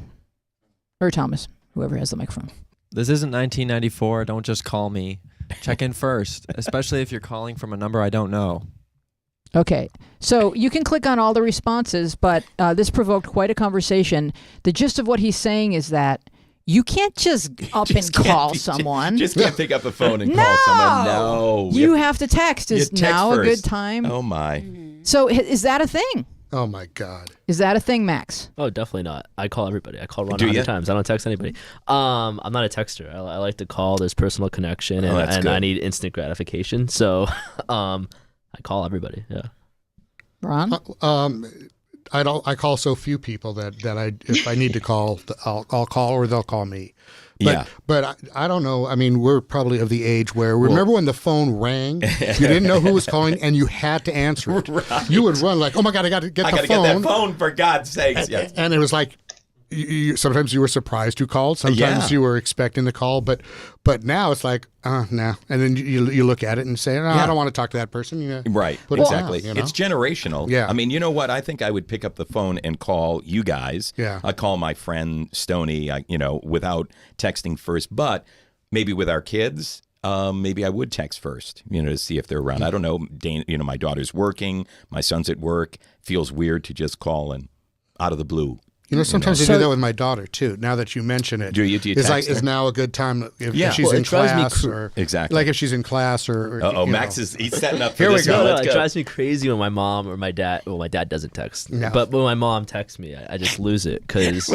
Or Thomas, whoever has the microphone. This isn't 1994. Don't just call me. Check in first, especially if you're calling from a number I don't know. Okay, so you can click on all the responses, but this provoked quite a conversation. The gist of what he's saying is that you can't just up and call someone. Just can't pick up a phone and call someone. No. You have to text. Is text now first. a good time? Oh, my. So is that a thing? Oh my God. Is that a thing, Max? Oh, definitely not. I call everybody. I call Ron Do 100 ya? times. I don't text anybody. I'm not a texter. I like to call. There's personal connection, and, that's and good. I need instant gratification. So, I call everybody. Yeah. Ron? I call so few people that if I need to call, I'll call or they'll call me. But I don't know. I mean, we're probably of the age where remember when the phone rang, you didn't know who was calling, and you had to answer it. Right. You would run like, "Oh my God, I got to get the phone!" Get that phone for God's sakes! Yes. And it was like, sometimes you were surprised who called. Sometimes you were expecting the call, but now it's like, no. And then you look at it and say, I don't want to talk to that person. Right, exactly. It's generational. Yeah. I mean, you know what? I think I would pick up the phone and call you guys. Yeah. I call my friend Stoney, without texting first. But maybe with our kids, maybe I would text first, to see if they're around. I don't know. My daughter's working. My son's at work. Feels weird to just call and out of the blue. Sometimes I do that with my daughter too. Now that you mention it, do you text her? Is now a good time if she's Well, in it drives me class or exactly like if she's in class or Max he's setting up for Here we this. go. one. No, Let's it go. drives me crazy when my mom or my dad. Well, my dad doesn't text, No. but when my mom texts me, I just lose it because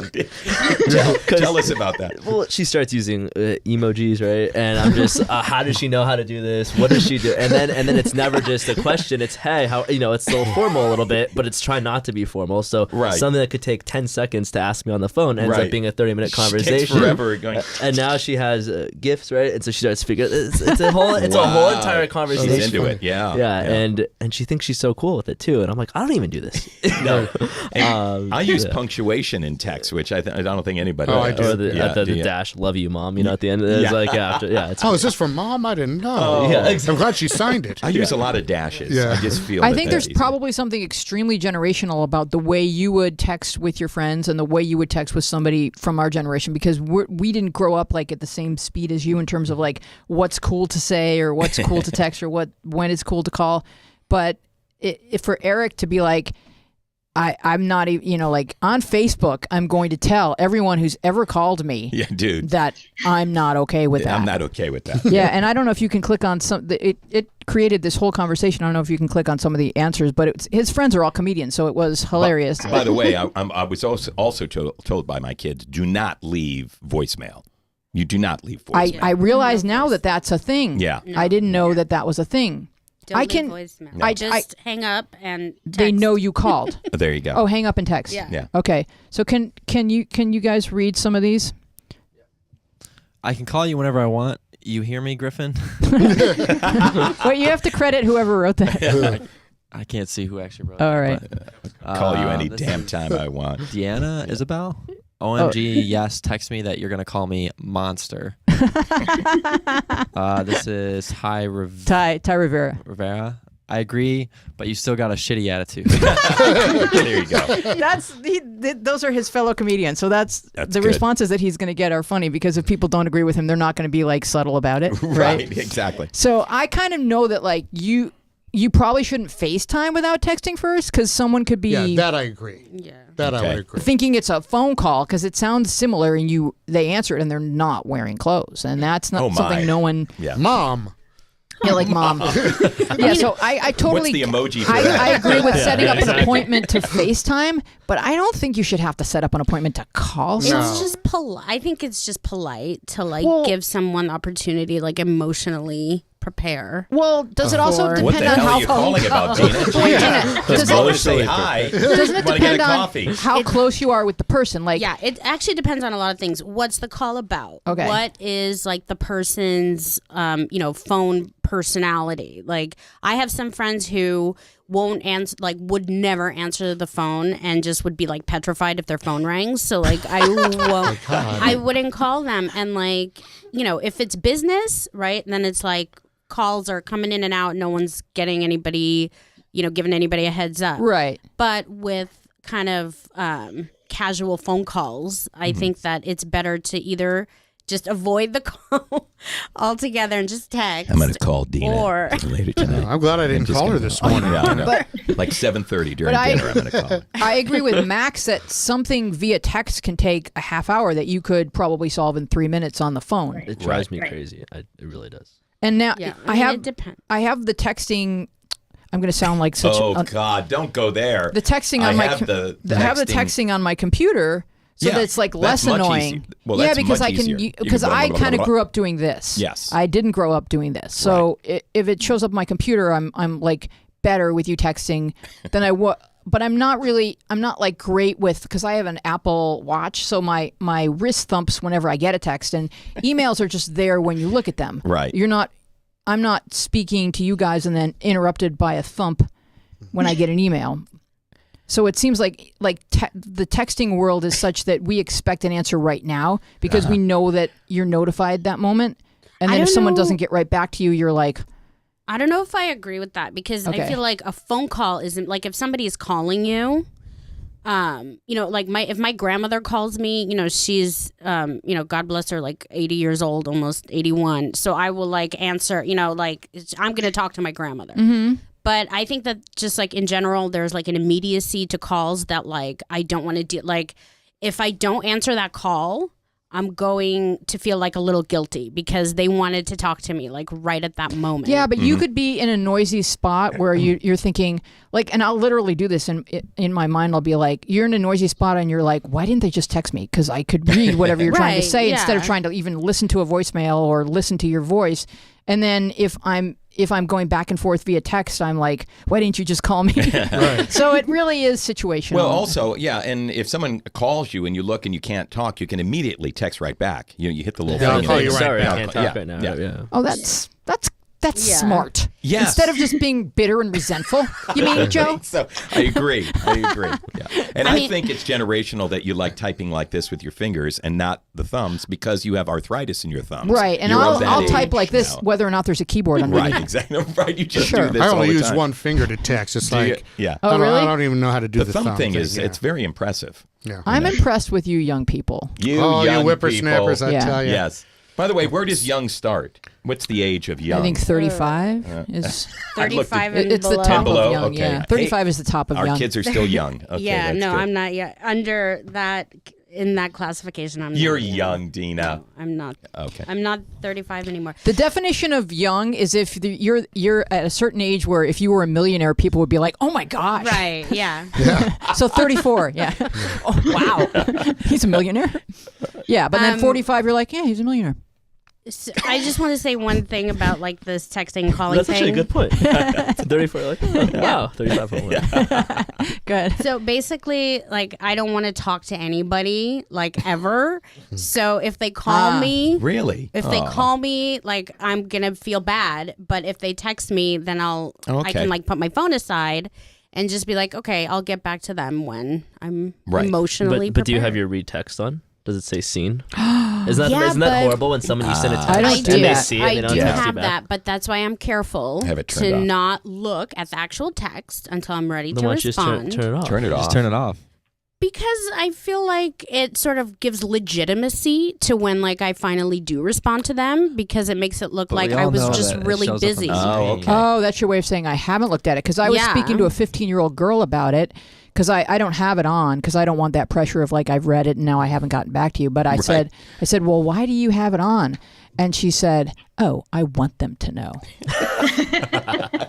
Tell us about that. well, she starts using emojis, right? And I'm just, how does she know how to do this? What does she do? And then it's never just a question. It's hey, how it's a little formal a little bit, but it's trying not to be formal. So something that could take 10 seconds to ask me on the phone ends up being a 30-minute conversation. Takes forever going. And now she has gifts, right? And so she starts figuring. It's a whole entire conversation. She's into it. Yeah. And she thinks she's so cool with it too. And I'm like, I don't even do this. No. I use punctuation in text, which I don't think anybody. Oh, I does. do. Or the dash, love you, mom. At the end of it, it's like after. Yeah. It's is this from Mom? I didn't know. yeah, I'm glad she signed it. I use a lot of dashes. Yeah. I just feel. I think there's easy. probably something extremely generational about the way you would text with your friends and the way you would text with somebody from our generation, because we didn't grow up like at the same speed as you in terms of like what's cool to say or what's cool to text or when it's cool to call. But if for Eric to be like, I'm not even, like on Facebook, I'm going to tell everyone who's ever called me that I'm not okay with that. I'm not okay with that. Yeah, and I don't know if you can click on some. It created this whole conversation. I don't know if you can click on some of the answers, but his friends are all comedians, so it was hilarious. By the way, I was also told by my kids, do not leave voicemail. You do not leave voicemail. I realize now that that's a thing. Yeah. No. I didn't know that was a thing. Don't I leave can. voicemail. No. Just hang up and text. They know you called. There you go. Oh, hang up and text. Yeah. Okay. So can you guys read some of these? I can call you whenever I want. You hear me, Griffin? Wait, you have to credit whoever wrote that. I can't see who actually wrote All that. right. But, Call you any this damn is time I want. Deanna Isabel? OMG, yes, text me that you're going to call me monster. This is Ty Rivera. Rivera. I agree, but you still got a shitty attitude. There you go. Those are his fellow comedians. So that's the good. responses that he's going to get are funny because if people don't agree with him, they're not going to be like subtle about it. Right. Exactly. So I kind of know that like you probably shouldn't FaceTime without texting first because someone could be that I agree. Yeah. That I would agree. thinking it's a phone call because it sounds similar and they answer it and they're not wearing clothes and that's not something no one. Yeah. Mom. Yeah, like mom. Yeah, so I totally. What's the emoji for that? I agree with setting up an appointment to FaceTime, but I don't think you should have to set up an appointment to call someone. It's just polite. I think it's just polite to give someone the opportunity, like emotionally prepare. Well, does it also depend What the on hell how are you calling about, Dina? Does it say hi? Doesn't it Want to get depend a on coffee? how close you are with the person? Like, Yeah, it actually depends on a lot of things. What's the call about? Okay. What is like the person's phone personality? Like I have some friends who won't answer, like would never answer the phone and just would be like petrified if their phone rings. So like I wouldn't call them. And like, if it's business, right, then it's like calls are coming in and out. No one's getting anybody, giving anybody a heads up. right. But with kind of casual phone calls, I think that it's better to either just avoid the call altogether and just text. I'm going to call Dina Or later tonight. I'm glad I didn't call her this morning. Yeah, I know. Like 7:30 during dinner, I'm going to call her. I agree with Max that something via text can take a half hour that you could probably solve in 3 minutes on the phone. It drives me crazy. It really does. And now Yeah, I have it depends. I have the texting. I'm going to sound like such. God, don't go there. The texting on I have the texting on my computer, so that it's like less annoying. Well, that's because much I can easier. because I kind of grew up doing this. Yes, I didn't grow up doing this. So if it shows up on my computer, I'm like better with you texting than I would. But I'm not like great with, because I have an Apple Watch, so my wrist thumps whenever I get a text, and emails are just there when you look at them. Right. I'm not speaking to you guys and then interrupted by a thump when I get an email. So it seems like the texting world is such that we expect an answer right now because we know that you're notified that moment. And then if someone doesn't get right back to you, you're like... I don't know if I agree with that because I feel like a phone call isn't... Like if somebody is calling you... like if my grandmother calls me, she's, God bless her, like 80 years old, almost 81. So I will like answer, I'm going to talk to my grandmother. Mm-hmm. But I think that just like in general, there's like an immediacy to calls that like I don't want to do. Like if I don't answer that call, I'm going to feel like a little guilty because they wanted to talk to me like right at that moment. Yeah, but you could be in a noisy spot where you're thinking like, and I'll literally do this in my mind. I'll be like, you're in a noisy spot and you're like, why didn't they just text me? Because I could read whatever you're trying to say instead of trying to even listen to a voicemail or listen to your voice. And then if I'm going back and forth via text, I'm like, why didn't you just call me? Right. So it really is situational. Well, also, and if someone calls you and you look and you can't talk, you can immediately text right back. You hit the little thing. I'll call you right back. I can't talk right now. Yeah. Oh, that's smart. Yes. Instead of just being bitter and resentful. You mean, Joe? So I agree. Yeah. And I think it's generational that you like typing like this with your fingers and not the thumbs because you have arthritis in your thumbs. Right. And I'll type like this whether or not there's a keyboard underneath. Right, exactly. Right. You just do this I all only the use time. one finger to text. It's like, Oh, really? I don't even know how to do the thumb thing. It's very impressive. Yeah. I'm impressed with you young people. You whippersnappers, I tell you. Yes. By the way, where does young start? What's the age of young? I think 35 is 35 and it's below. the top below? of young. Okay. Yeah, 35 is the top of Our young. kids are still young. Okay, yeah, that's no, good. I'm not yet under that. In that classification, You're young, Dina. No, I'm not. Okay. I'm not 35 anymore. The definition of young is if you're at a certain age where if you were a millionaire, people would be like, "Oh my gosh!" Right? Yeah. So 34, yeah. Oh wow, he's a millionaire. Yeah, but then 45, you're like, "Yeah, he's a millionaire." So I just want to say one thing about like this texting and calling That's thing. actually a good point. 34, like, wow, 35. Good. So basically, like, I don't want to talk to anybody, like, ever. So if they call me, Really? if they call me, like, I'm gonna feel bad. But if they text me, then I can like put my phone aside and just be like, okay, I'll get back to them when I'm emotionally But do you prepared. have your read text on? Does it say seen? Isn't that horrible when someone you send a text I don't and do they that. see it I and they don't do text you have back? that, but that's why I'm careful Have it turned to off. not look at the actual text until I'm ready Then to why don't you just respond. turn it off? Turn it off. Just turn it off. Because I feel like it sort of gives legitimacy to when like I finally do respond to them because it makes it look But like we I all was know just that it really shows up on busy. the Oh, screen. okay. Oh, that's your way of saying I haven't looked at it because I was speaking to a 15-year-old girl about it because I don't have it on because I don't want that pressure of like I've read it and now I haven't gotten back to you. But I said, well, why do you have it on? And she said, oh, I want them to know.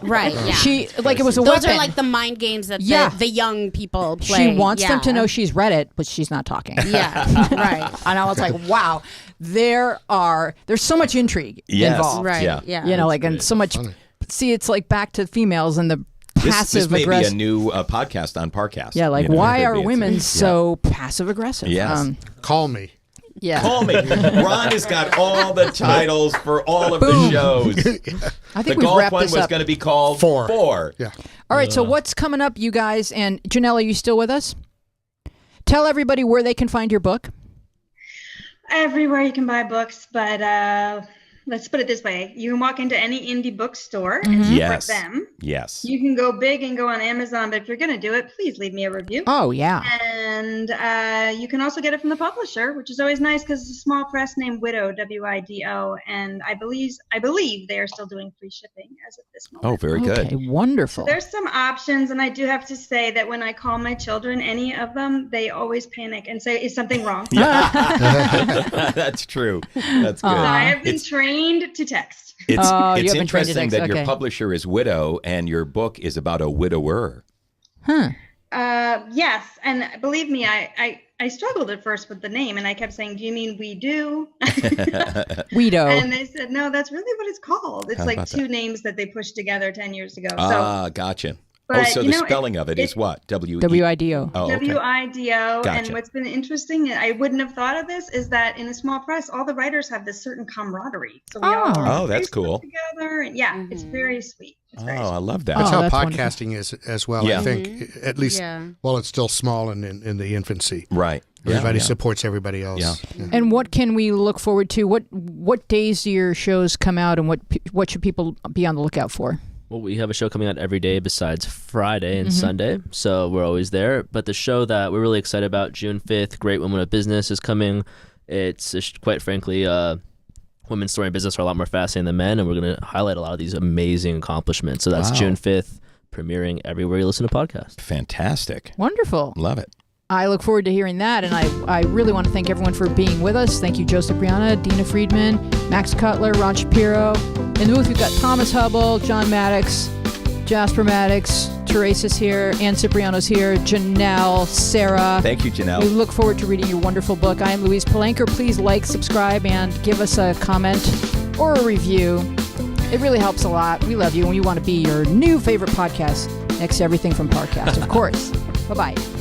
Right, yeah. She like it was a Those weapon. are like the mind games that the young people play. She wants them to know she's read it, but she's not talking. Yeah, right. And I was like, wow, there's so much intrigue involved. Right, Yeah. yeah. You know, like, and so much. See, it's like back to females and the passive This may be aggressive. a new podcast on Parcast. Yeah, like, why are women so passive aggressive? Yes. Call me. Yeah. Call me. Ron has got all the titles for all of the shows. I think the we've golf wrapped one this was up. going to be called Four. Yeah. All right, so what's coming up, you guys? And Janelle, are you still with us? Tell everybody where they can find your book. Everywhere you can buy books, but let's put it this way. You can walk into any indie bookstore and support Yes. them. Yes. You can go big and go on Amazon, but if you're going to do it, please leave me a review. Oh, yeah. And you can also get it from the publisher, which is always nice because it's a small press named Widow, W-I-D-O. And I believe they are still doing free shipping as of this moment. Oh, very good. Okay, wonderful. So there's some options, and I do have to say that when I call my children, any of them, they always panic and say, is something wrong? That's true. That's good. I have been trained trained to text. It's interesting that your publisher is widow and your book is about a widower. Huh. Yes, and believe me, I struggled at first with the name, and I kept saying, "Do you mean we do?" Widow. And they said, "No, that's really what it's called. It's like two names that they pushed together 10 years ago." Gotcha. But, so the spelling of it is what? W-I-D-O. Oh, okay. W-I-D-O. Gotcha. And what's been interesting, I wouldn't have thought of this, is that in a small press, all the writers have this certain camaraderie. So we all are that's cool. together. And it's very sweet. It's very sweet. I love that. That's how that's podcasting is as well. Yeah. I think, at least while it's still small and in the infancy. Right. Everybody supports everybody else. Yeah. And what can we look forward to? What days do your shows come out, and what should people be on the lookout for? Well, we have a show coming out every day besides Friday and Sunday, so we're always there. But the show that we're really excited about, June 5th, Great Women of Business, is coming. It's quite frankly, women's story in business are a lot more fascinating than men, and we're going to highlight a lot of these amazing accomplishments. So that's June 5th, premiering everywhere you listen to podcasts. Fantastic. Wonderful. Love it. I look forward to hearing that, and I really want to thank everyone for being with us. Thank you, Joe Cipriano, Dina Friedman, Max Cutler, Ron Shapiro. In the booth, we've got Thomas Hubble, John Maddox, Jasper Maddox, Teresa's here, Ann Cipriano's here, Janelle, Sarah. Thank you, Janelle. We look forward to reading your wonderful book. I am Louise Palanker. Please like, subscribe, and give us a comment or a review. It really helps a lot. We love you, and we want to be your new favorite podcast next to everything from Parcast, of course. Bye-bye.